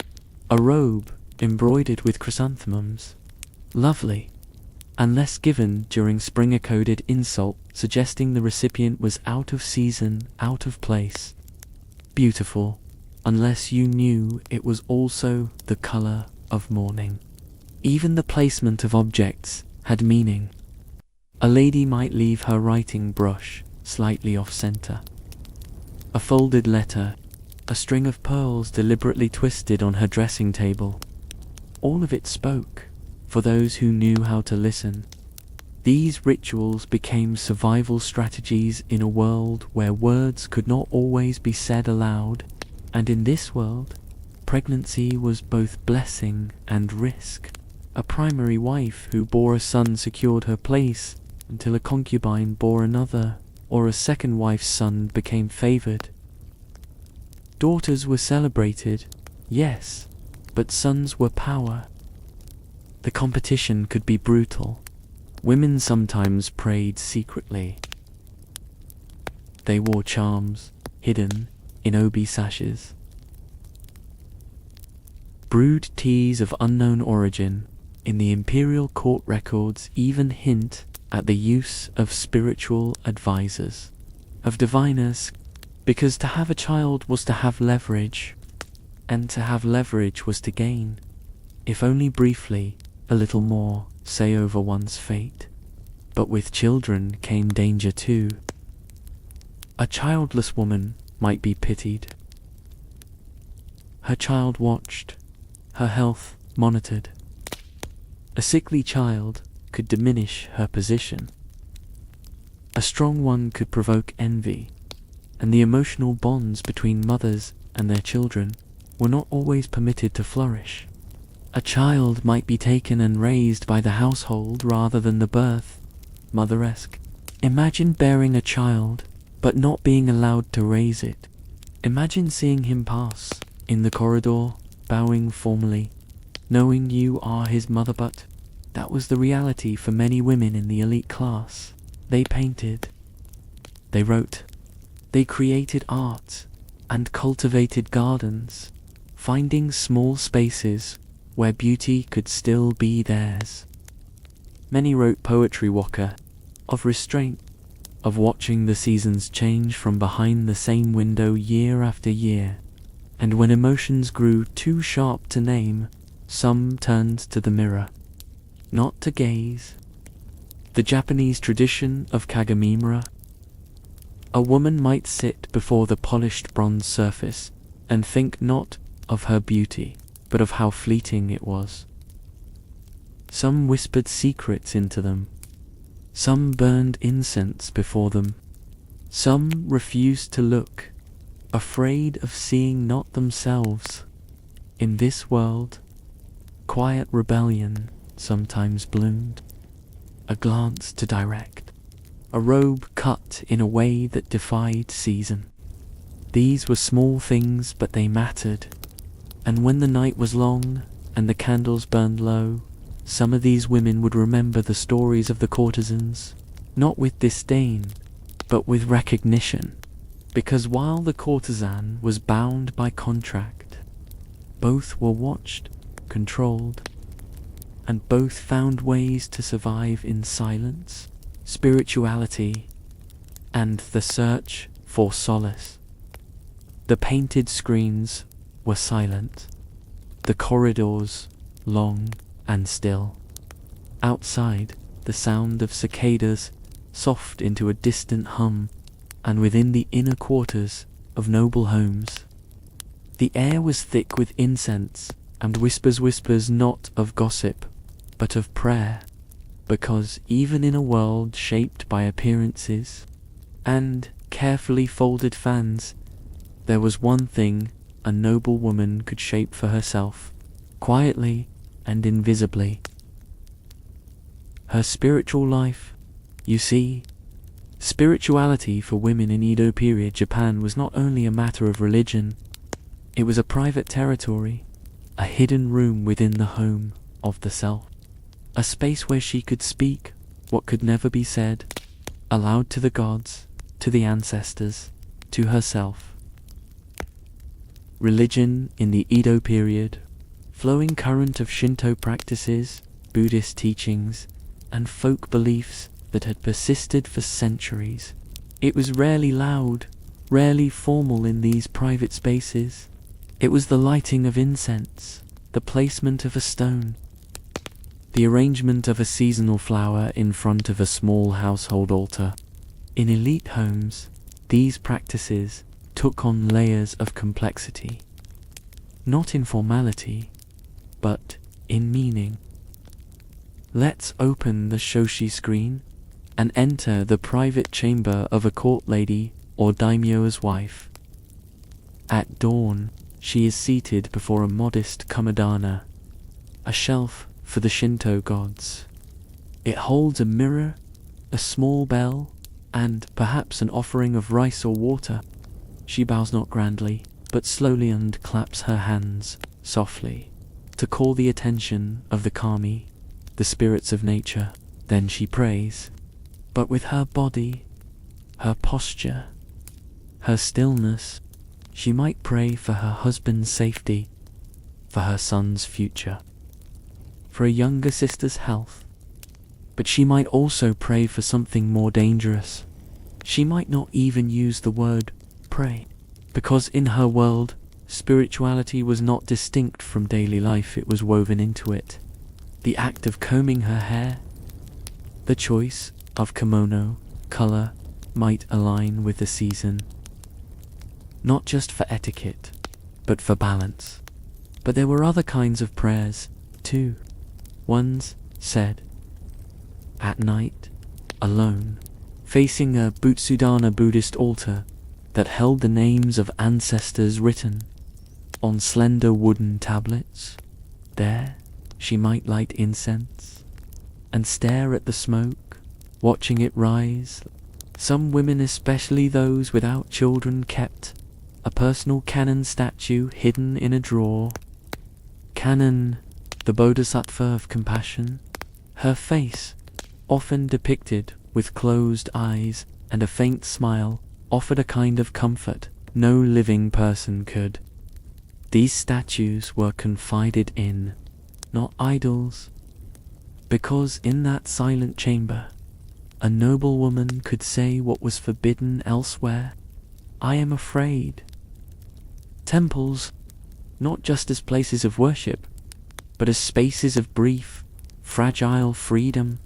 A robe embroidered with chrysanthemums, lovely, unless given during Springer-coded insult, suggesting the recipient was out of season, out of place. Beautiful, unless you knew it was also the color of mourning. Even the placement of objects had meaning. A lady might leave her writing brush slightly off-center. A folded letter, a string of pearls deliberately twisted on her dressing table. All of it spoke, for those who knew how to listen. These rituals became survival strategies in a world where words could not always be said aloud, and in this world, pregnancy was both blessing and risk. A primary wife who bore a son secured her place until a concubine bore another, or a second wife's son became favored. Daughters were celebrated, yes, but sons were power. The competition could be brutal. Women sometimes prayed secretly. They wore charms, hidden in obi sashes. Brewed teas of unknown origin in the imperial court records even hint at the use of spiritual advisors, of diviners, because to have a child was to have leverage, and to have leverage was to gain, if only briefly, a little more, say over one's fate. But with children came danger too. A childless woman might be pitied. Her child watched, her health monitored. A sickly child could diminish her position. A strong one could provoke envy, and the emotional bonds between mothers and their children were not always permitted to flourish. A child might be taken and raised by the household rather than the birth, motheresque. Imagine bearing a child, but not being allowed to raise it. Imagine seeing him pass in the corridor, bowing formally, knowing you are his mother, but that was the reality for many women in the elite class. They painted, they wrote, they created art, and cultivated gardens, finding small spaces where beauty could still be theirs. Many wrote poetry waka, of restraint, of watching the seasons change from behind the same window year after year, and when emotions grew too sharp to name, some turned to the mirror, not to gaze. The Japanese tradition of kagamimura. A woman might sit before the polished bronze surface and think not of her beauty, but of how fleeting it was. Some whispered secrets into them. Some burned incense before them. Some refused to look, afraid of seeing not themselves. In this world, quiet rebellion sometimes bloomed. A glance to direct, a robe cut in a way that defied season. These were small things, but they mattered. And when the night was long and the candles burned low, some of these women would remember the stories of the courtesans, not with disdain, but with recognition. Because while the courtesan was bound by contract, both were watched, controlled, and both found ways to survive in silence, spirituality, and the search for solace. The painted screens were silent, the corridors long and still. Outside, the sound of cicadas soft into a distant hum, and within the inner quarters of noble homes, the air was thick with incense and whispers not of gossip, but of prayer, because even in a world shaped by appearances and carefully folded fans, there was one thing a noble woman could shape for herself, quietly and invisibly. Her spiritual life. You see, spirituality for women in Edo-period Japan was not only a matter of religion, it was a private territory, a hidden room within the home of the self, a space where she could speak what could never be said, aloud to the gods, to the ancestors, to herself. Religion in the Edo period, flowing current of Shinto practices, Buddhist teachings, and folk beliefs that had persisted for centuries. It was rarely loud, rarely formal in these private spaces. It was the lighting of incense, the placement of a stone, The arrangement of a seasonal flower in front of a small household altar. In elite homes, these practices took on layers of complexity. Not in formality, but in meaning. Let's open the shoshi screen and enter the private chamber of a court lady or daimyo's wife. At dawn, she is seated before a modest kamadana, a shelf for the Shinto gods. It holds a mirror, a small bell, and perhaps an offering of rice or water. She bows not grandly, but slowly and claps her hands softly to call the attention of the kami, the spirits of nature. Then she prays, but with her body, her posture, her stillness. She might pray for her husband's safety, for her son's future, for a younger sister's health. But she might also pray for something more dangerous. She might not even use the word pray, because in her world, spirituality was not distinct from daily life, it was woven into it. The act of combing her hair, the choice of kimono color might align with the season. Not just for etiquette, but for balance. But there were other kinds of prayers, too. Ones said at night, alone, facing a Butsudana Buddhist altar that held the names of ancestors written on slender wooden tablets. There, she might light incense and stare at the smoke, watching it rise. Some women, especially those without children, kept a personal Kannon statue hidden in a drawer. Kannon, the bodhisattva of compassion, her face, often depicted with closed eyes and a faint smile, offered a kind of comfort no living person could. These statues were confided in, not idols, because in that silent chamber, a noble woman could say what was forbidden elsewhere. I am afraid. Temples, not just as places of worship, but as spaces of brief, fragile freedom.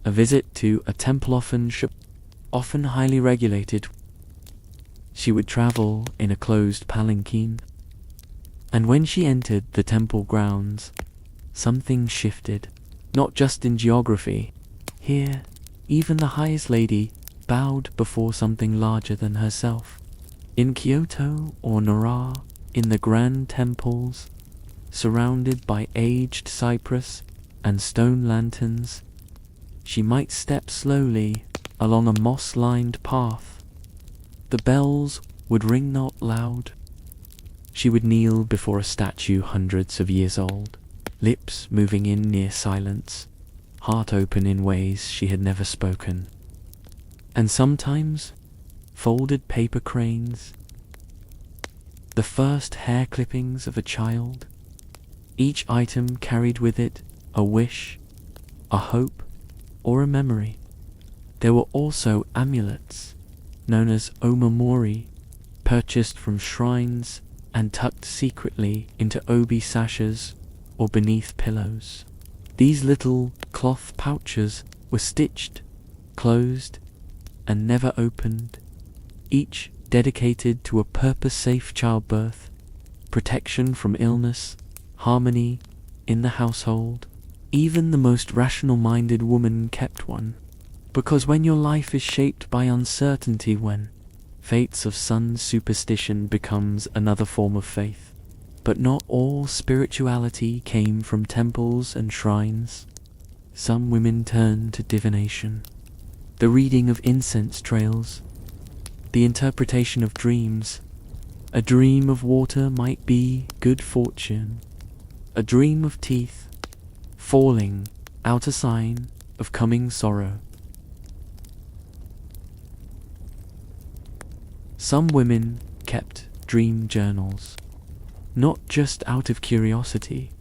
A visit to a temple often highly regulated. She would travel in a closed palanquin, and when she entered the temple grounds, something shifted, not just in geography. Here, even the highest lady bowed before something larger than herself. In Kyoto or Nara, in the grand temples, surrounded by aged cypress and stone lanterns, she might step slowly along a moss-lined path. The bells would ring not loud. She would kneel before a statue hundreds of years old, lips moving in near silence, heart open in ways she had never spoken. And sometimes, folded paper cranes, the first hair clippings of a child. Each item carried with it a wish, a hope, or a memory. There were also amulets, known as omamori, purchased from shrines and tucked secretly into obi sashes or beneath pillows. These little cloth pouches were stitched, closed, and never opened, each dedicated to a purpose-safe childbirth, protection from illness, harmony in the household. Even the most rational-minded woman kept one, because when your life is shaped by uncertainty, when fates of sun superstition becomes another form of faith. But not all spirituality came from temples and shrines. Some women turned to divination, the reading of incense trails, the interpretation of dreams. A dream of water might be good fortune. A dream of teeth falling out, a sign of coming sorrow. Some women kept dream journals, not just out of curiosity,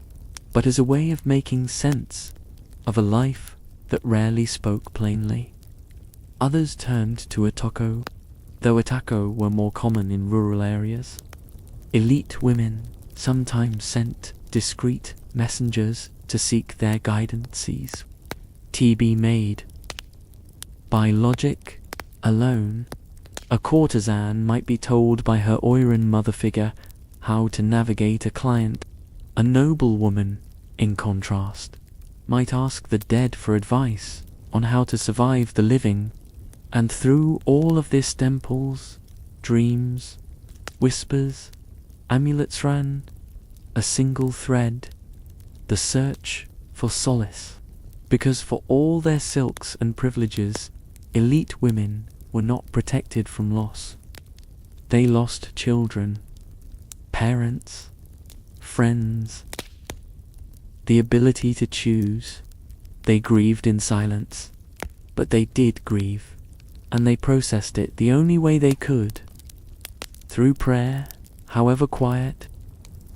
but as a way of making sense of a life that rarely spoke plainly. Others turned to otoko, though otako were more common in rural areas. Elite women sometimes sent discreet messengers to seek their guidances. To be made by logic alone, a courtesan might be told by her Oiran mother figure how to navigate a client. A noble woman, in contrast, might ask the dead for advice on how to survive the living. And through all of this temples, dreams, whispers, amulets ran a single thread, the search for solace. Because for all their silks and privileges, elite women were not protected from loss. They lost children, parents, friends, the ability to choose. They grieved in silence, but they did grieve, and they processed it the only way they could, through prayer, however quiet.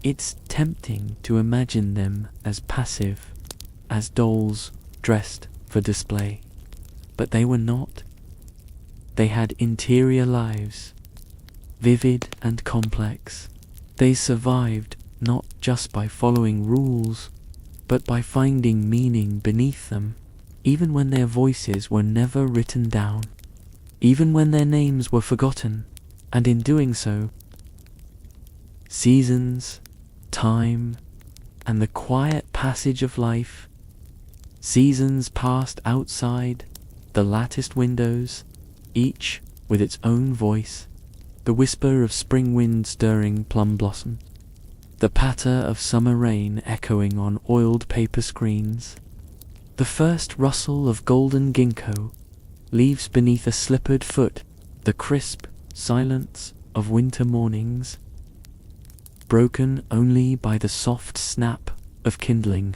It's tempting to imagine them as passive, as dolls dressed for display, but they were not. They had interior lives, vivid and complex. They survived not just by following rules, but by finding meaning beneath them, even when their voices were never written down, even when their names were forgotten, and in doing so, seasons, time, and the quiet passage of life, seasons passed outside the latticed windows, each with its own voice, the whisper of spring wind stirring plum blossom, the patter of summer rain echoing on oiled paper screens, the first rustle of golden ginkgo leaves beneath a slippered foot, the crisp silence of winter mornings, broken only by the soft snap of kindling.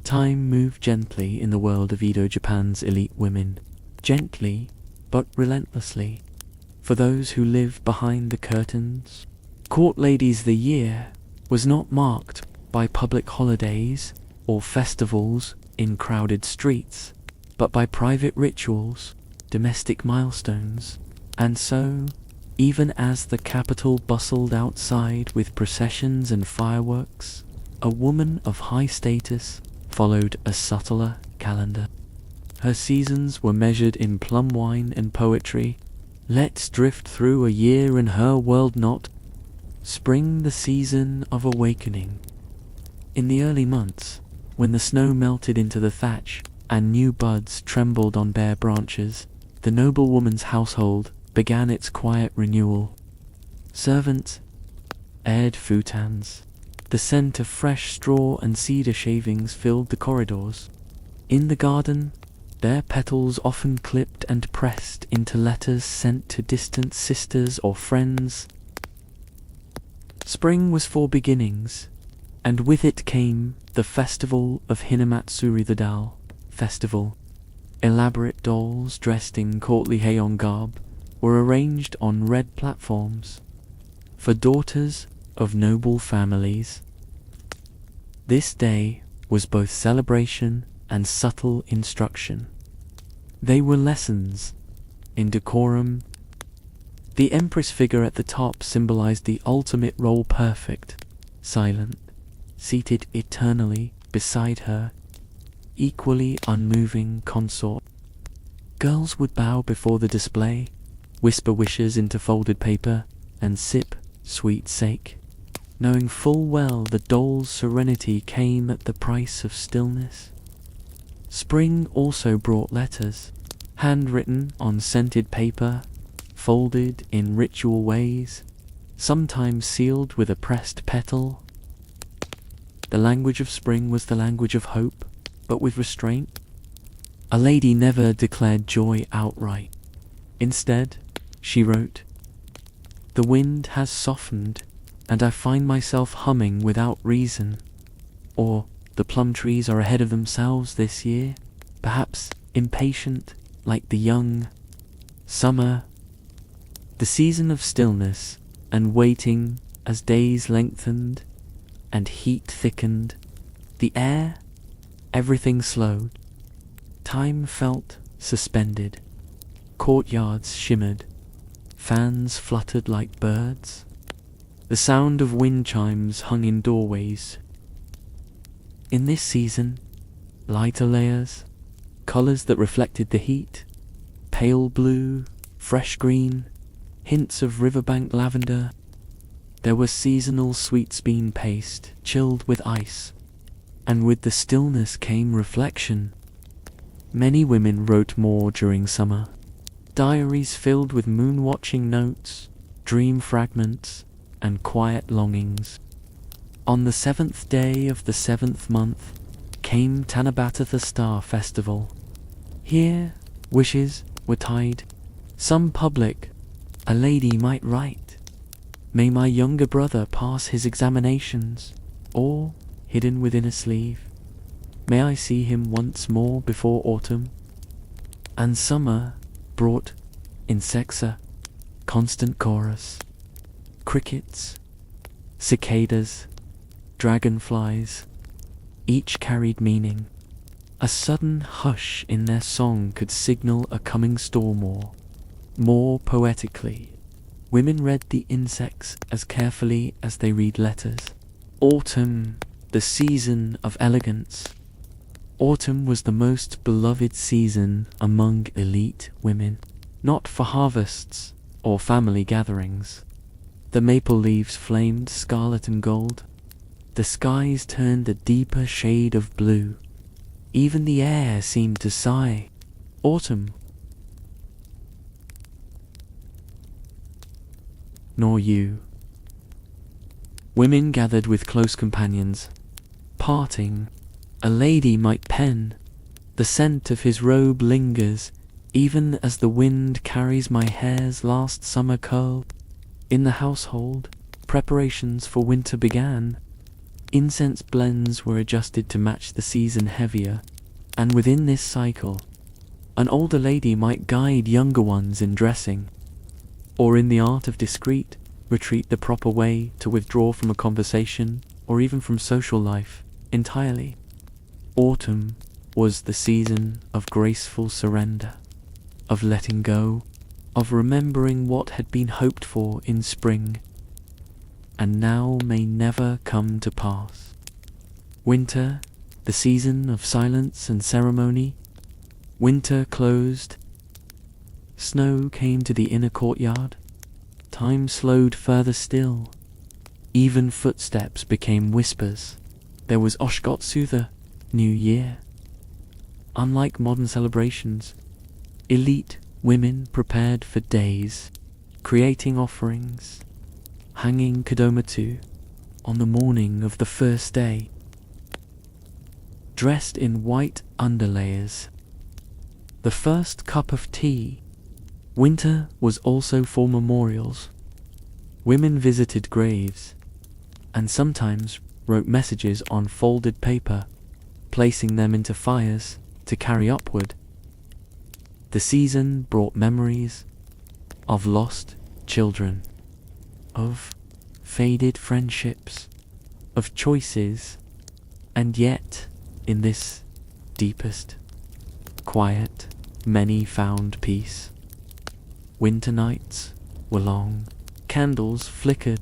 Time moved gently in the world of Edo Japan's elite women, gently but relentlessly. For those who live behind the curtains, Court Ladies the year was not marked by public holidays or festivals in crowded streets, but by private rituals, domestic milestones. And so, even as the capital bustled outside with processions and fireworks, a woman of high status followed a subtler calendar. Her seasons were measured in plum wine and poetry. Let's drift through a year in her world, not spring, the season of awakening. In the early months, when the snow melted into the thatch and new buds trembled on bare branches, the noble woman's household began its quiet renewal. Servants aired futons. The scent of fresh straw and cedar shavings filled the corridors. In the garden, their petals often clipped and pressed into letters sent to distant sisters or friends. Spring was for beginnings, and with it came the festival of Hinamatsuri, the doll festival. Elaborate dolls dressed in courtly heion garb were arranged on red platforms for daughters of noble families. This day was both celebration and subtle instruction. They were lessons in decorum. The empress figure at the top symbolized the ultimate role, perfect, silent, seated eternally beside her equally unmoving consort. Girls would bow before the display, whisper wishes into folded paper, and sip sweet sake, knowing full well the doll's serenity came at the price of stillness. Spring also brought letters, handwritten on scented paper, folded in ritual ways, sometimes sealed with a pressed petal. The language of spring was the language of hope, but with restraint. A lady never declared joy outright. Instead, she wrote, "The wind has softened, and I find myself humming without reason." Or, "The plum trees are ahead of themselves this year, perhaps impatient like the young summer." The season of stillness and waiting as days lengthened and heat thickened, the air, everything slowed. Time felt suspended. Courtyards shimmered. Fans fluttered like birds. The sound of wind chimes hung in doorways. In this season, lighter layers, colors that reflected the heat, pale blue, fresh green, hints of riverbank lavender. There was seasonal sweets bean paste, chilled with ice, and with the stillness came reflection. Many women wrote more during summer, diaries filled with moon-watching notes, dream fragments, and quiet longings. On the 7th day of the 7th month came Tanabata the Star Festival. Here, wishes were tied, some public. A lady might write, "May my younger brother pass his examinations," or, hidden within a sleeve, "May I see him once more before autumn." And summer brought, in sexa, constant chorus, crickets, cicadas, dragonflies, each carried meaning. A sudden hush in their song could signal a coming storm, or, more poetically, women read the insects as carefully as they read letters. Autumn, the season of elegance. Autumn was the most beloved season among elite women, not for harvests or family gatherings. The maple leaves flamed scarlet and gold. The skies turned a deeper shade of blue. Even the air seemed to sigh. Autumn. Nor you. Women gathered with close companions. Parting, a lady might pen. The scent of his robe lingers, even as the wind carries my hair's last summer curl. In the household, preparations for winter began. Incense blends were adjusted to match the season heavier, and within this cycle, an older lady might guide younger ones in dressing, or in the art of discreet retreat, the proper way to withdraw from a conversation or even from social life entirely. Autumn was the season of graceful surrender, of letting go, of remembering what had been hoped for in spring and now may never come to pass. Winter, the season of silence and ceremony. Winter closed. Snow came to the inner courtyard. Time slowed further still. Even footsteps became whispers. There was Oshigotsu, the New Year. Unlike modern celebrations, elite women prepared for days, creating offerings, hanging kadomatsu on the morning of the first day, dressed in white underlayers. The first cup of tea. Winter was also for memorials. Women visited graves, and sometimes wrote messages on folded paper, placing them into fires to carry upward. The season brought memories of lost children, of faded friendships, of choices, and yet, in this deepest, quiet, many found peace. Winter nights were long, candles flickered,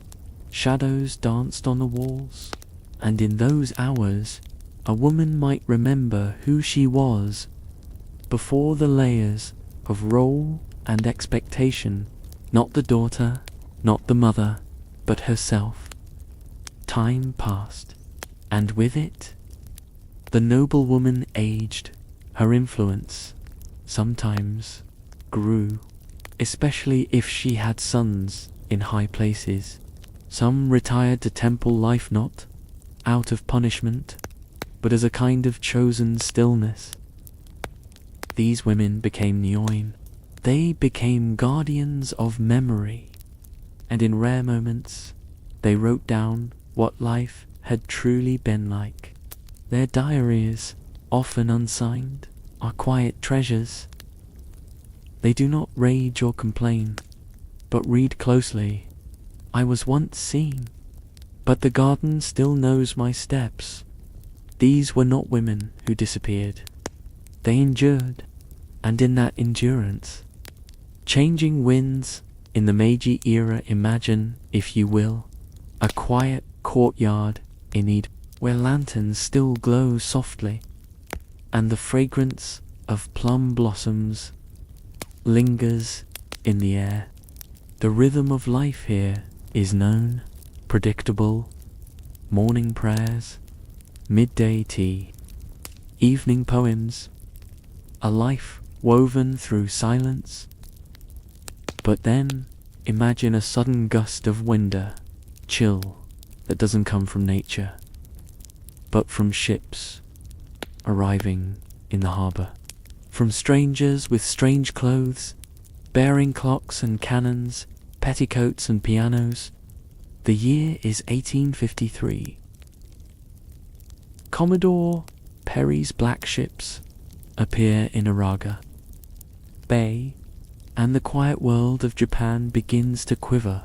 shadows danced on the walls, and in those hours a woman might remember who she was before the layers of role and expectation, not the daughter, not the mother, but herself. Time passed, and with it, the noble woman aged. Her influence sometimes grew, especially if she had sons in high places. Some retired to temple life not out of punishment, but as a kind of chosen stillness. These women became nyoin. They became guardians of memory, and in rare moments, they wrote down what life had truly been like. Their diaries, often unsigned, are quiet treasures. They do not rage or complain, but read closely. I was once seen, but the garden still knows my steps. These were not women who disappeared. They endured, and in that endurance, changing winds in the Meiji era. Imagine, if you will, a quiet courtyard in Edo, where lanterns still glow softly, and the fragrance of plum blossoms lingers in the air. The rhythm of life here is known, predictable: morning prayers, midday tea, evening poems, a life woven through silence. But then, imagine a sudden gust of winter, chill, that doesn't come from nature, but from ships arriving in the harbor, from strangers with strange clothes, bearing clocks and cannons, petticoats and pianos. The year is 1853. Commodore Perry's black ships appear in Araga Bay, and the quiet world of Japan begins to quiver.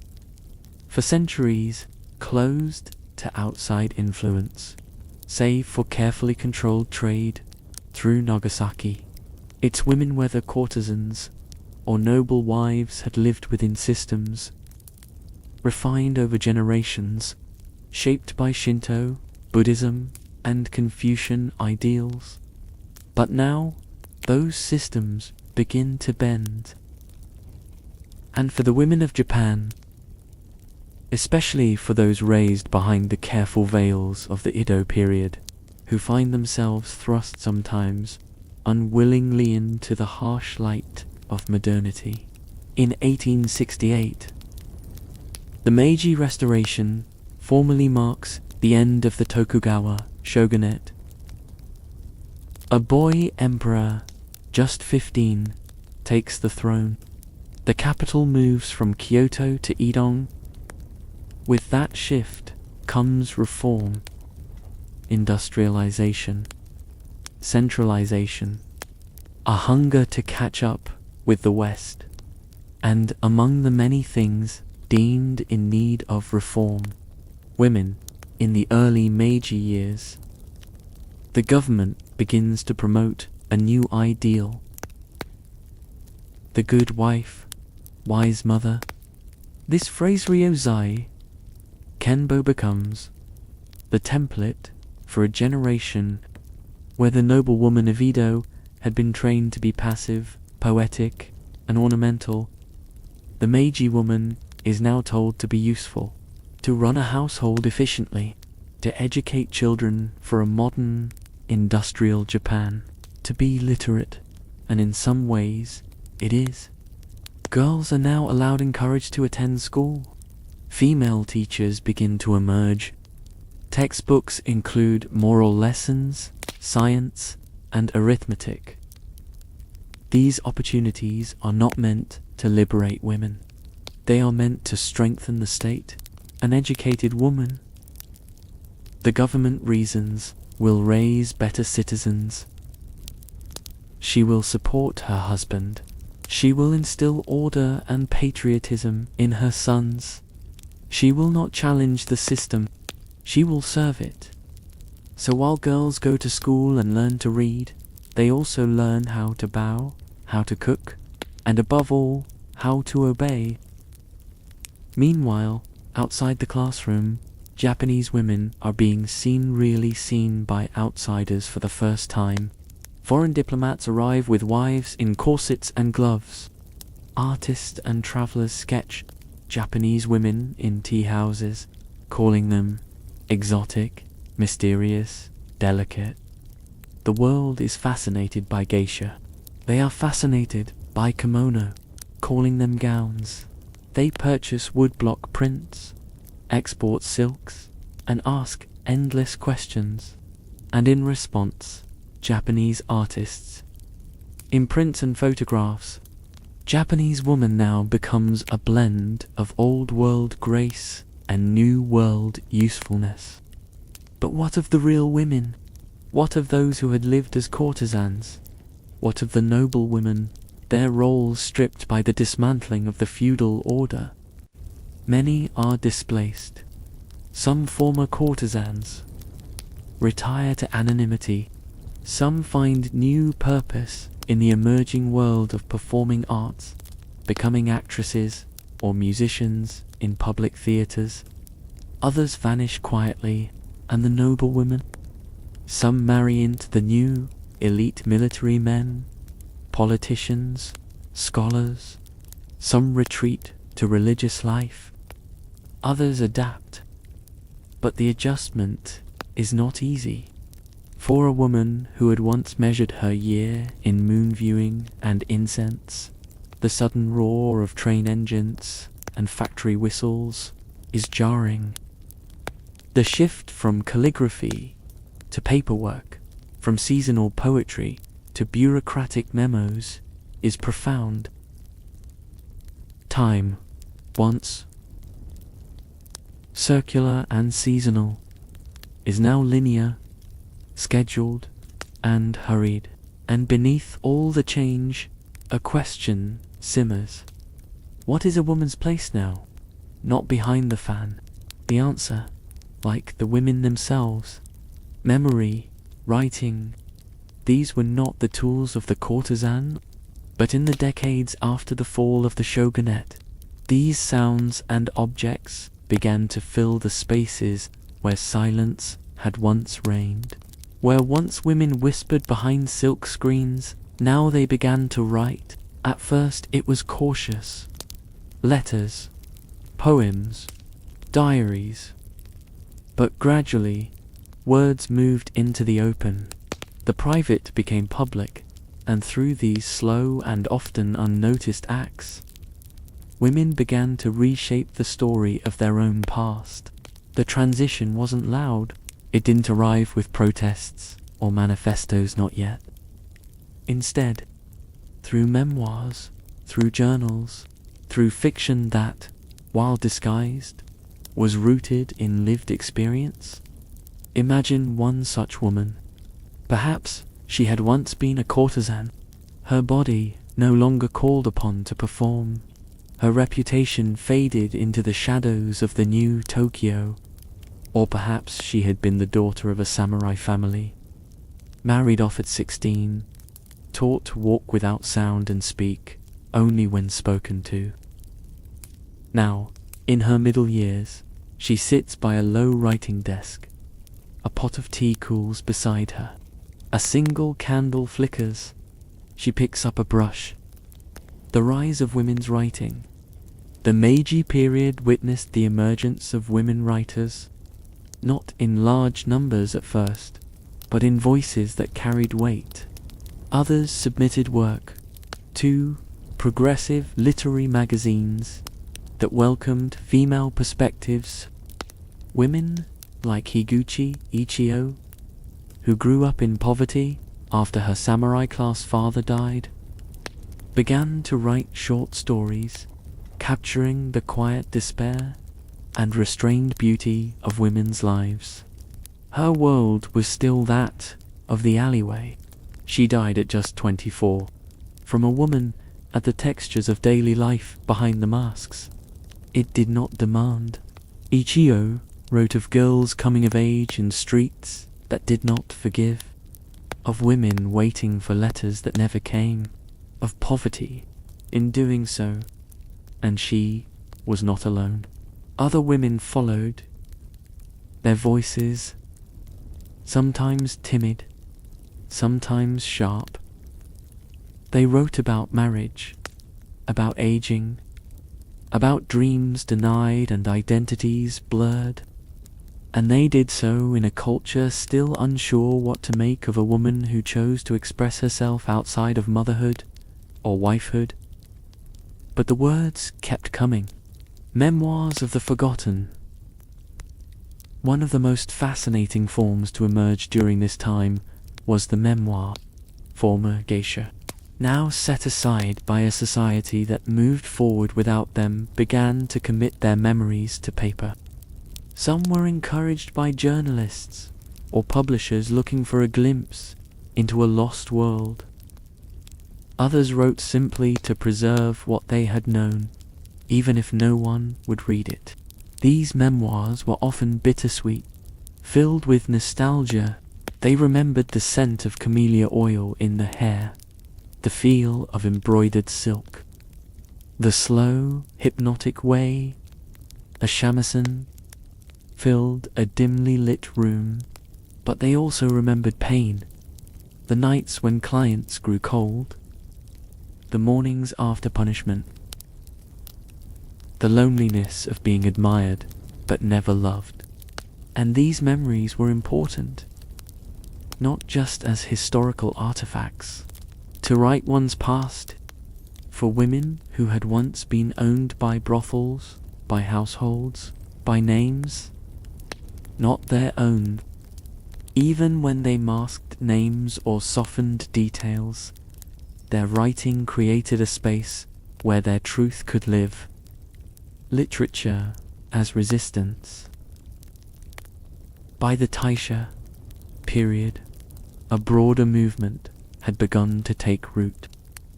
For centuries, closed to outside influence, save for carefully controlled trade through Nagasaki. Its women, whether courtesans or noble wives, had lived within systems refined over generations, shaped by Shinto, Buddhism, and Confucian ideals. But now, those systems begin to bend. And for the women of Japan, especially for those raised behind the careful veils of the Edo period, who find themselves thrust sometimes unwillingly into the harsh light of modernity. In 1868, the Meiji Restoration formally marks the end of the Tokugawa shogunate. A boy emperor, just 15, takes the throne. The capital moves from Kyoto to Edong. With that shift comes reform, industrialization, centralization, a hunger to catch up with the West, and among the many things deemed in need of reform, women. In the early Meiji years, the government begins to promote a new ideal: the good wife, wise mother. This phrase Ryozai Kenbo becomes the template for a generation where the noble woman of Edo had been trained to be passive, poetic, and ornamental. The Meiji woman is now told to be useful, to run a household efficiently, to educate children for a modern, industrial Japan, to be literate, and in some ways, it is. Girls are now allowed and encouraged to attend school. Female teachers begin to emerge. Textbooks include moral lessons, science, and arithmetic. These opportunities are not meant to liberate women. They are meant to strengthen the state. An educated woman, the government reasons, will raise better citizens. She will support her husband. She will instill order and patriotism in her sons. She will not challenge the system. She will serve it. So while girls go to school and learn to read, they also learn how to bow, how to cook, and above all, how to obey. Meanwhile, outside the classroom, Japanese women are being really seen by outsiders for the first time. Foreign diplomats arrive with wives in corsets and gloves. Artists and travelers sketch Japanese women in tea houses, calling them exotic, mysterious, delicate. The world is fascinated by geisha. They are fascinated by kimono, calling them gowns. They purchase woodblock prints, export silks, and ask endless questions. And in response, Japanese artists, in prints and photographs, Japanese woman now becomes a blend of old world grace and new world usefulness. But what of the real women? What of those who had lived as courtesans? What of the noble women, their roles stripped by the dismantling of the feudal order? Many are displaced. Some former courtesans retire to anonymity. Some find new purpose in the emerging world of performing arts, becoming actresses or musicians in public theatres. Others vanish quietly, and the noble women. Some marry into the new, elite military men, politicians, scholars. Some retreat to religious life. Others adapt. But the adjustment is not easy. For a woman who had once measured her year in moon viewing and incense, the sudden roar of train engines and factory whistles is jarring. The shift from calligraphy to paperwork, from seasonal poetry to bureaucratic memos, is profound. Time, once circular and seasonal, is now linear, scheduled, and hurried. And beneath all the change, a question simmers. What is a woman's place now? Not behind the fan. The answer, like the women themselves, memory, writing, these were not the tools of the courtesan, but in the decades after the fall of the shogunate, these sounds and objects began to fill the spaces where silence had once reigned. Where once women whispered behind silk screens, now they began to write. At first it was cautious. Letters, poems, diaries. But gradually, words moved into the open. The private became public, and through these slow and often unnoticed acts, women began to reshape the story of their own past. The transition wasn't loud. It didn't arrive with protests or manifestos, not yet. Instead, through memoirs, through journals, through fiction that, while disguised, was rooted in lived experience. Imagine one such woman. Perhaps she had once been a courtesan, her body no longer called upon to perform. Her reputation faded into the shadows of the new Tokyo. Or perhaps she had been the daughter of a samurai family, married off at 16, taught to walk without sound and speak only when spoken to. Now, in her middle years, she sits by a low writing desk. A pot of tea cools beside her. A single candle flickers. She picks up a brush. The rise of women's writing. The Meiji period witnessed the emergence of women writers, not in large numbers at first, but in voices that carried weight. Others submitted work to progressive literary magazines that welcomed female perspectives. Women like Higuchi Ichio, who grew up in poverty after her samurai-class father died, began to write short stories capturing the quiet despair and restrained beauty of women's lives. Her world was still that of the alleyway. She died at just 24, from a woman at the textures of daily life behind the masks. It did not demand. Ichio wrote of girls coming of age in streets that did not forgive, of women waiting for letters that never came, of poverty in doing so, and she was not alone. Other women followed, their voices, sometimes timid, sometimes sharp. They wrote about marriage, about aging, about dreams denied and identities blurred, and they did so in a culture still unsure what to make of a woman who chose to express herself outside of motherhood or wifehood. But the words kept coming. Memoirs of the forgotten. One of the most fascinating forms to emerge during this time was the memoir, former geisha. Now set aside by a society that moved forward without them, began to commit their memories to paper. Some were encouraged by journalists or publishers looking for a glimpse into a lost world. Others wrote simply to preserve what they had known, even if no one would read it. These memoirs were often bittersweet, filled with nostalgia. They remembered the scent of camellia oil in the hair, the feel of embroidered silk, the slow, hypnotic way a shamisen filled a dimly lit room, but they also remembered pain, the nights when clients grew cold, the mornings after punishment, the loneliness of being admired but never loved. And these memories were important, not just as historical artifacts, to write one's past, for women who had once been owned by brothels, by households, by names, not their own. Even when they masked names or softened details, their writing created a space where their truth could live. Literature as resistance. By the Taisha period, a broader movement had begun to take root.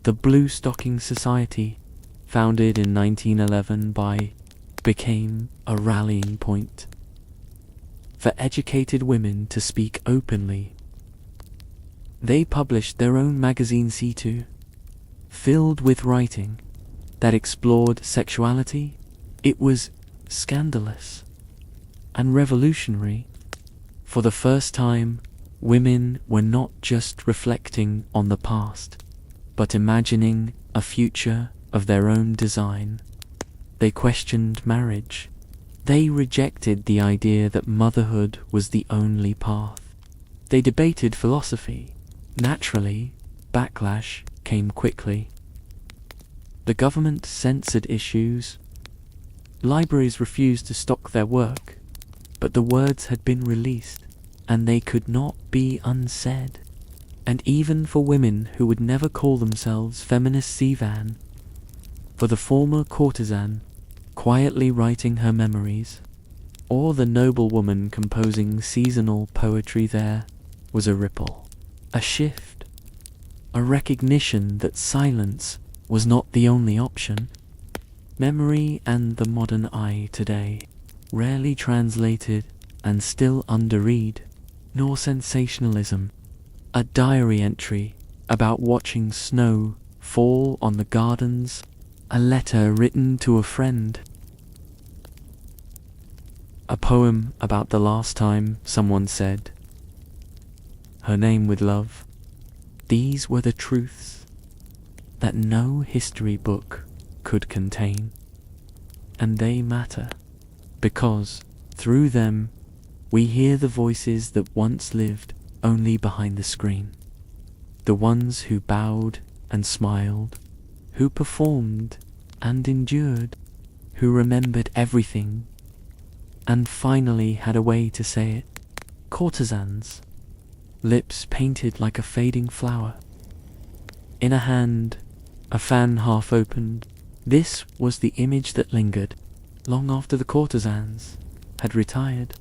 The Blue Stocking Society, founded in 1911 became a rallying point for educated women to speak openly. They published their own magazine C2, filled with writing that explored sexuality. It was scandalous and revolutionary. For the first time, women were not just reflecting on the past, but imagining a future of their own design. They questioned marriage. They rejected the idea that motherhood was the only path. They debated philosophy. Naturally, backlash came quickly. The government censored issues. Libraries refused to stock their work, but the words had been released, and they could not be unsaid. And even for women who would never call themselves feminist Sivan, for the former courtesan, quietly writing her memories, or the noble woman composing seasonal poetry, there was a ripple, a shift, a recognition that silence was not the only option. Memory and the modern eye today, rarely translated and still underread, nor sensationalism, a diary entry about watching snow fall on the gardens, a letter written to a friend, a poem about the last time someone said her name with love. These were the truths that no history book could contain, and they matter because through them we hear the voices that once lived only behind the screen, the ones who bowed and smiled, who performed and endured, who remembered everything and finally had a way to say it. Courtesans, lips painted like a fading flower. In a hand, a fan half opened. This was the image that lingered long after the courtesans had retired,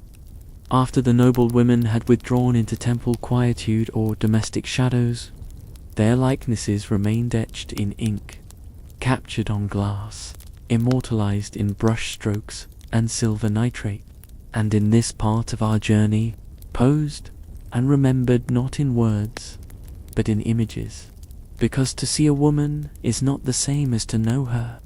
after the noble women had withdrawn into temple quietude or domestic shadows. Their likenesses remained etched in ink, captured on glass, immortalized in brush strokes and silver nitrate, and in this part of our journey, posed and remembered not in words, but in images, because to see a woman is not the same as to know her,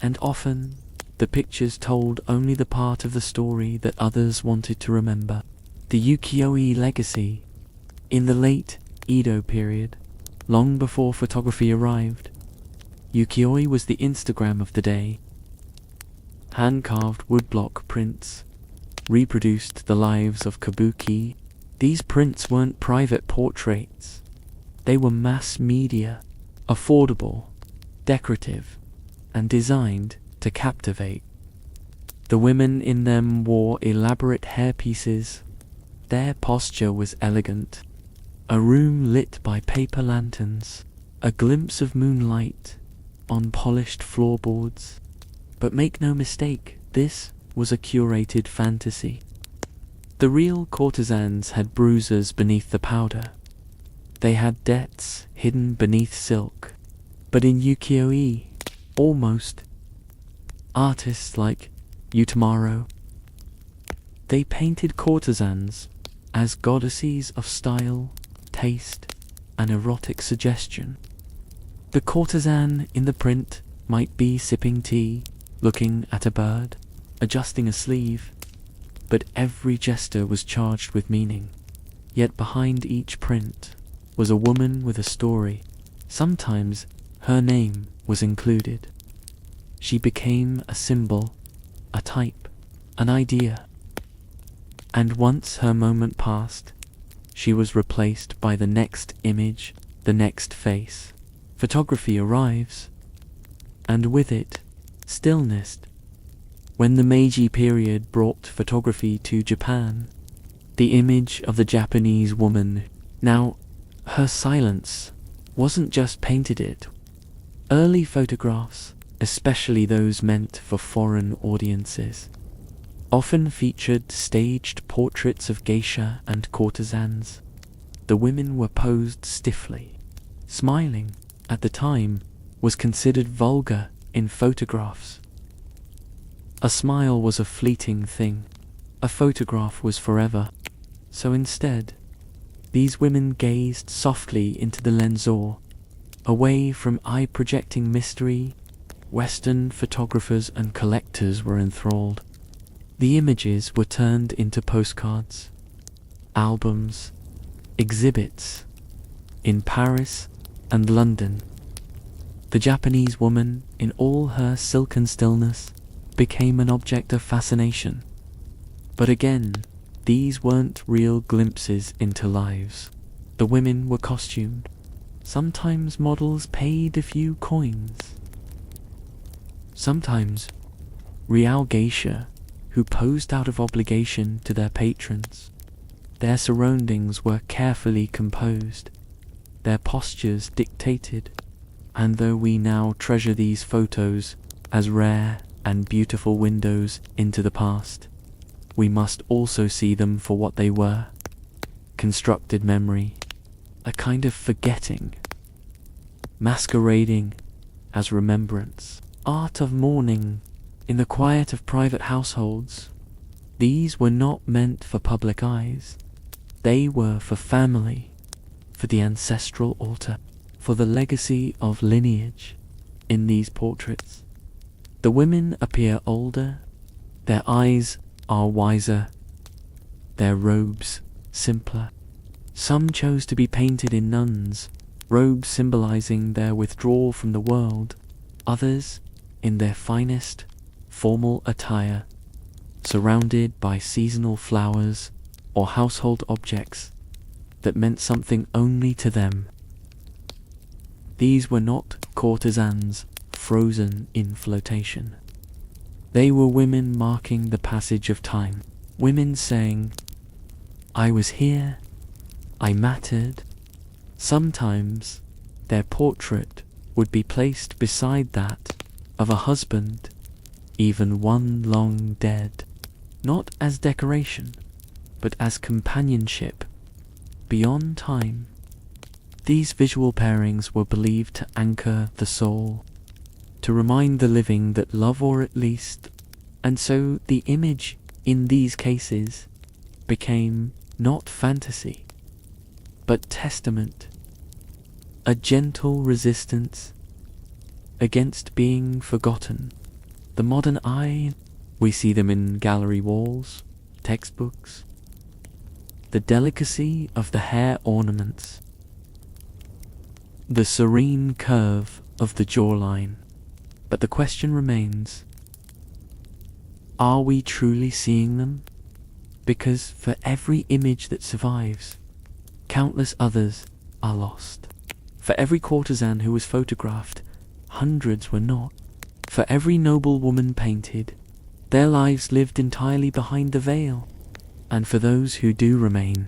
and often the pictures told only the part of the story that others wanted to remember. The ukiyo-e legacy. In the late Edo period, long before photography arrived, ukiyo-e was the Instagram of the day. Hand-carved woodblock prints reproduced the lives of kabuki. These prints weren't private portraits. They were mass media, affordable, decorative, and designed to captivate. The women in them wore elaborate hairpieces. Their posture was elegant. A room lit by paper lanterns, a glimpse of moonlight on polished floorboards. But make no mistake, this was a curated fantasy. The real courtesans had bruises beneath the powder. They had debts hidden beneath silk. But in ukiyo-e, almost, artists like Utamaro, they painted courtesans as goddesses of style, taste, and erotic suggestion. The courtesan in the print might be sipping tea, looking at a bird, adjusting a sleeve, but every gesture was charged with meaning. Yet behind each print was a woman with a story. Sometimes her name was included. She became a symbol, a type, an idea. And once her moment passed, she was replaced by the next image, the next face. Photography arrives, and with it, stillness. When the Meiji period brought photography to Japan, the image of the Japanese woman, now her silence, wasn't just painted it. Early photographs, especially those meant for foreign audiences, often featured staged portraits of geisha and courtesans. The women were posed stiffly. Smiling, at the time, was considered vulgar in photographs. A smile was a fleeting thing. A photograph was forever. So instead, these women gazed softly into the lensor, away from eye-projecting mystery. Western photographers and collectors were enthralled. The images were turned into postcards, albums, exhibits in Paris and London. The Japanese woman, in all her silken stillness, became an object of fascination. But again, these weren't real glimpses into lives. The women were costumed. Sometimes models paid a few coins. Sometimes real geisha who posed out of obligation to their patrons. Their surroundings were carefully composed, their postures dictated, and though we now treasure these photos as rare and beautiful windows into the past, we must also see them for what they were: constructed memory, a kind of forgetting, masquerading as remembrance, art of mourning in the quiet of private households. These were not meant for public eyes. They were for family, for the ancestral altar, for the legacy of lineage. In these portraits, the women appear older, their eyes are wiser, their robes simpler. Some chose to be painted in nuns, robes symbolizing their withdrawal from the world, others in their finest formal attire, surrounded by seasonal flowers or household objects that meant something only to them. These were not courtesans frozen in flotation. They were women marking the passage of time, women saying, "I was here, I mattered." Sometimes their portrait would be placed beside that of a husband, even one long dead, not as decoration, but as companionship beyond time. These visual pairings were believed to anchor the soul, to remind the living that love, or at least, and so the image in these cases became not fantasy, but testament, a gentle resistance against being forgotten. The modern eye, we see them in gallery walls, textbooks, the delicacy of the hair ornaments, the serene curve of the jawline. But the question remains, are we truly seeing them? Because for every image that survives, countless others are lost. For every courtesan who was photographed, hundreds were not. For every noble woman painted, their lives lived entirely behind the veil. And for those who do remain,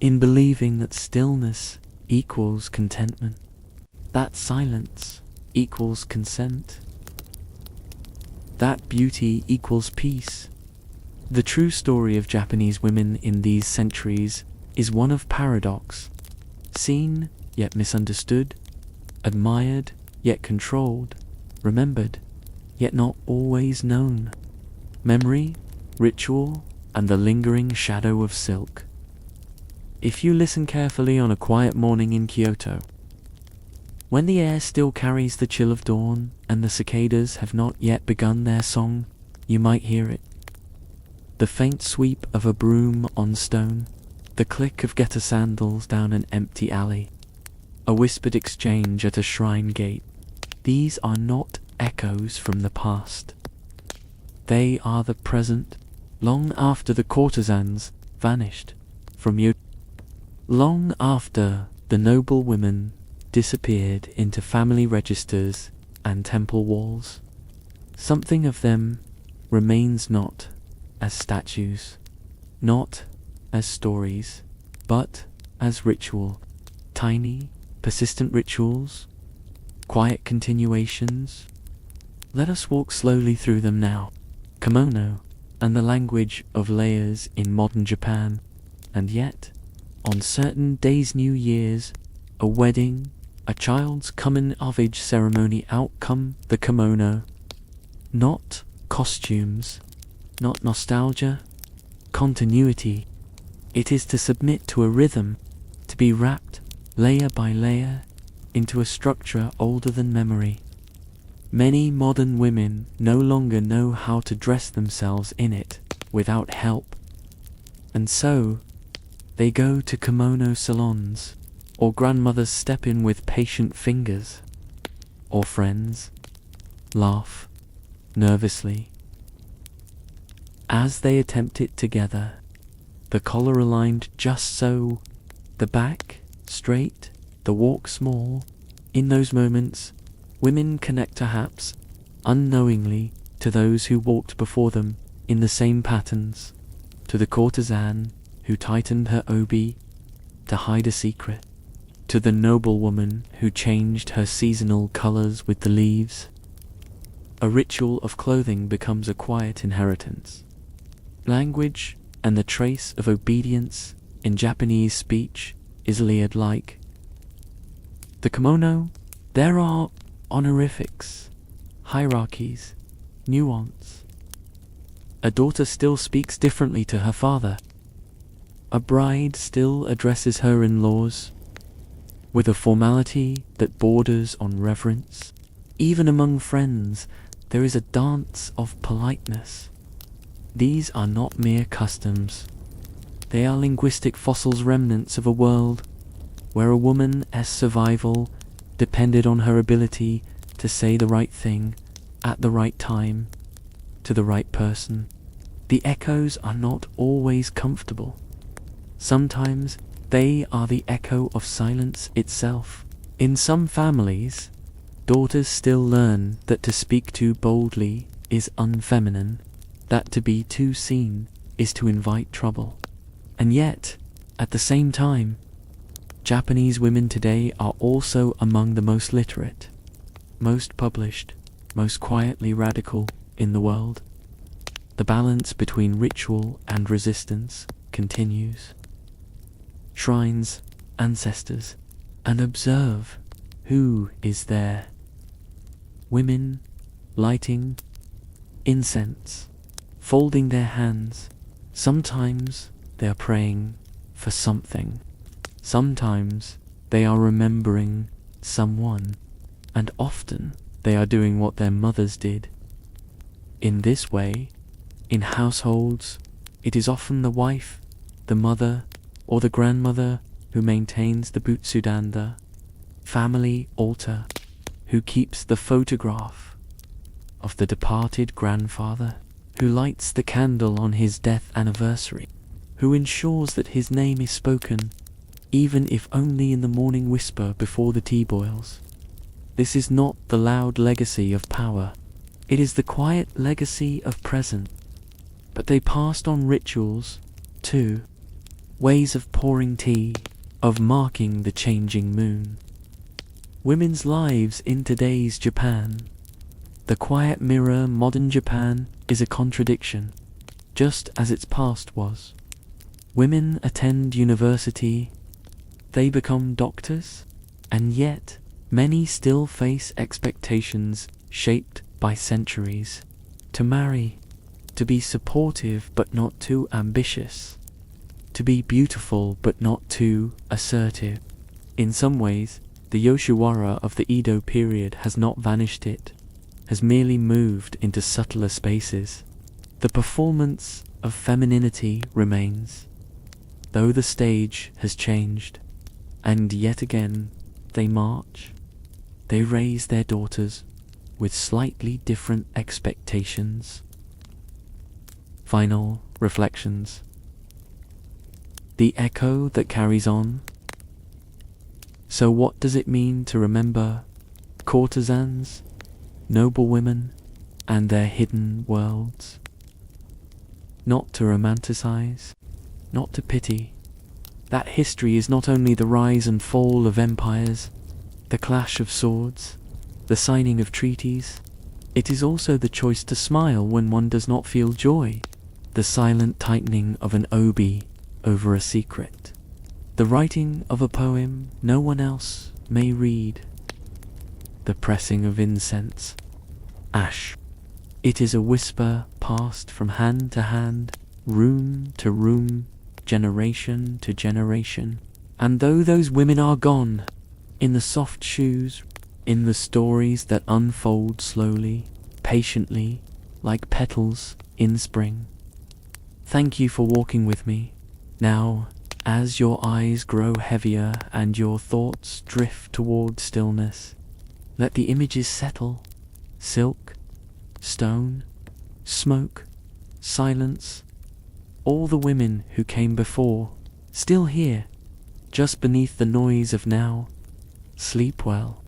in believing that stillness equals contentment, that silence equals consent, that beauty equals peace. The true story of Japanese women in these centuries is one of paradox, seen yet misunderstood, admired yet controlled, remembered yet not always known. Memory, ritual, and the lingering shadow of silk. If you listen carefully on a quiet morning in Kyoto, when the air still carries the chill of dawn and the cicadas have not yet begun their song, you might hear it. The faint sweep of a broom on stone, the click of getter sandals down an empty alley, a whispered exchange at a shrine gate. These are not echoes from the past. They are the present, long after the courtesans vanished from you, long after the noble women disappeared into family registers and temple walls. Something of them remains not as statues, not as stories, but as ritual, tiny, persistent rituals, quiet continuations. Let us walk slowly through them now. Kimono, and the language of layers in modern Japan, and yet, on certain days, New Year's, a wedding, a child's coming-of-age ceremony, out come the kimono. Not costumes, not nostalgia, continuity. It is to submit to a rhythm, to be wrapped, layer by layer, into a structure older than memory. Many modern women no longer know how to dress themselves in it without help, and so they go to kimono salons, or grandmothers step in with patient fingers, or friends laugh nervously as they attempt it together. The collar aligned just so, the back straight, the walk small. In those moments, women connect perhaps unknowingly to those who walked before them in the same patterns, to the courtesan who tightened her obi to hide a secret, to the noble woman who changed her seasonal colors with the leaves. A ritual of clothing becomes a quiet inheritance. Language and the trace of obedience in Japanese speech is layered-like. The kimono, there are honorifics, hierarchies, nuance. A daughter still speaks differently to her father. A bride still addresses her in-laws with a formality that borders on reverence. Even among friends, there is a dance of politeness. These are not mere customs. They are linguistic fossils, remnants of a world where a woman's survival depended on her ability to say the right thing at the right time to the right person. The echoes are not always comfortable. Sometimes they are the echo of silence itself. In some families, daughters still learn that to speak too boldly is unfeminine, that to be too seen is to invite trouble. And yet, at the same time, Japanese women today are also among the most literate, most published, most quietly radical in the world. The balance between ritual and resistance continues. Shrines, ancestors, and observe who is there. Women lighting incense, folding their hands. Sometimes they are praying for something. Sometimes they are remembering someone, and often they are doing what their mothers did. In this way, in households, it is often the wife, the mother, or the grandmother who maintains the butsudanda, family altar, who keeps the photograph of the departed grandfather, who lights the candle on his death anniversary, who ensures that his name is spoken, even if only in the morning whisper before the tea boils. This is not the loud legacy of power. It is the quiet legacy of present. But they passed on rituals, too, ways of pouring tea, of marking the changing moon. Women's lives in today's Japan. The quiet mirror modern Japan is a contradiction, just as its past was. Women attend university, they become doctors, and yet many still face expectations shaped by centuries. To marry, to be supportive but not too ambitious, to be beautiful but not too assertive. In some ways, the Yoshiwara of the Edo period has not vanished, it has merely moved into subtler spaces. The performance of femininity remains, though the stage has changed, and yet again they march. They raise their daughters with slightly different expectations. Final reflections. The echo that carries on. So what does it mean to remember courtesans, noble women, and their hidden worlds? Not to romanticize, not to pity. That history is not only the rise and fall of empires, the clash of swords, the signing of treaties. It is also the choice to smile when one does not feel joy, the silent tightening of an obi over a secret, the writing of a poem no one else may read, the pressing of incense, ash. It is a whisper passed from hand to hand, room to room, generation to generation. And though those women are gone, in the soft shoes, in the stories that unfold slowly, patiently, like petals in spring. Thank you for walking with me. Now, as your eyes grow heavier and your thoughts drift toward stillness, let the images settle. Silk, stone, smoke, silence. All the women who came before, still here, just beneath the noise of now. Sleep well.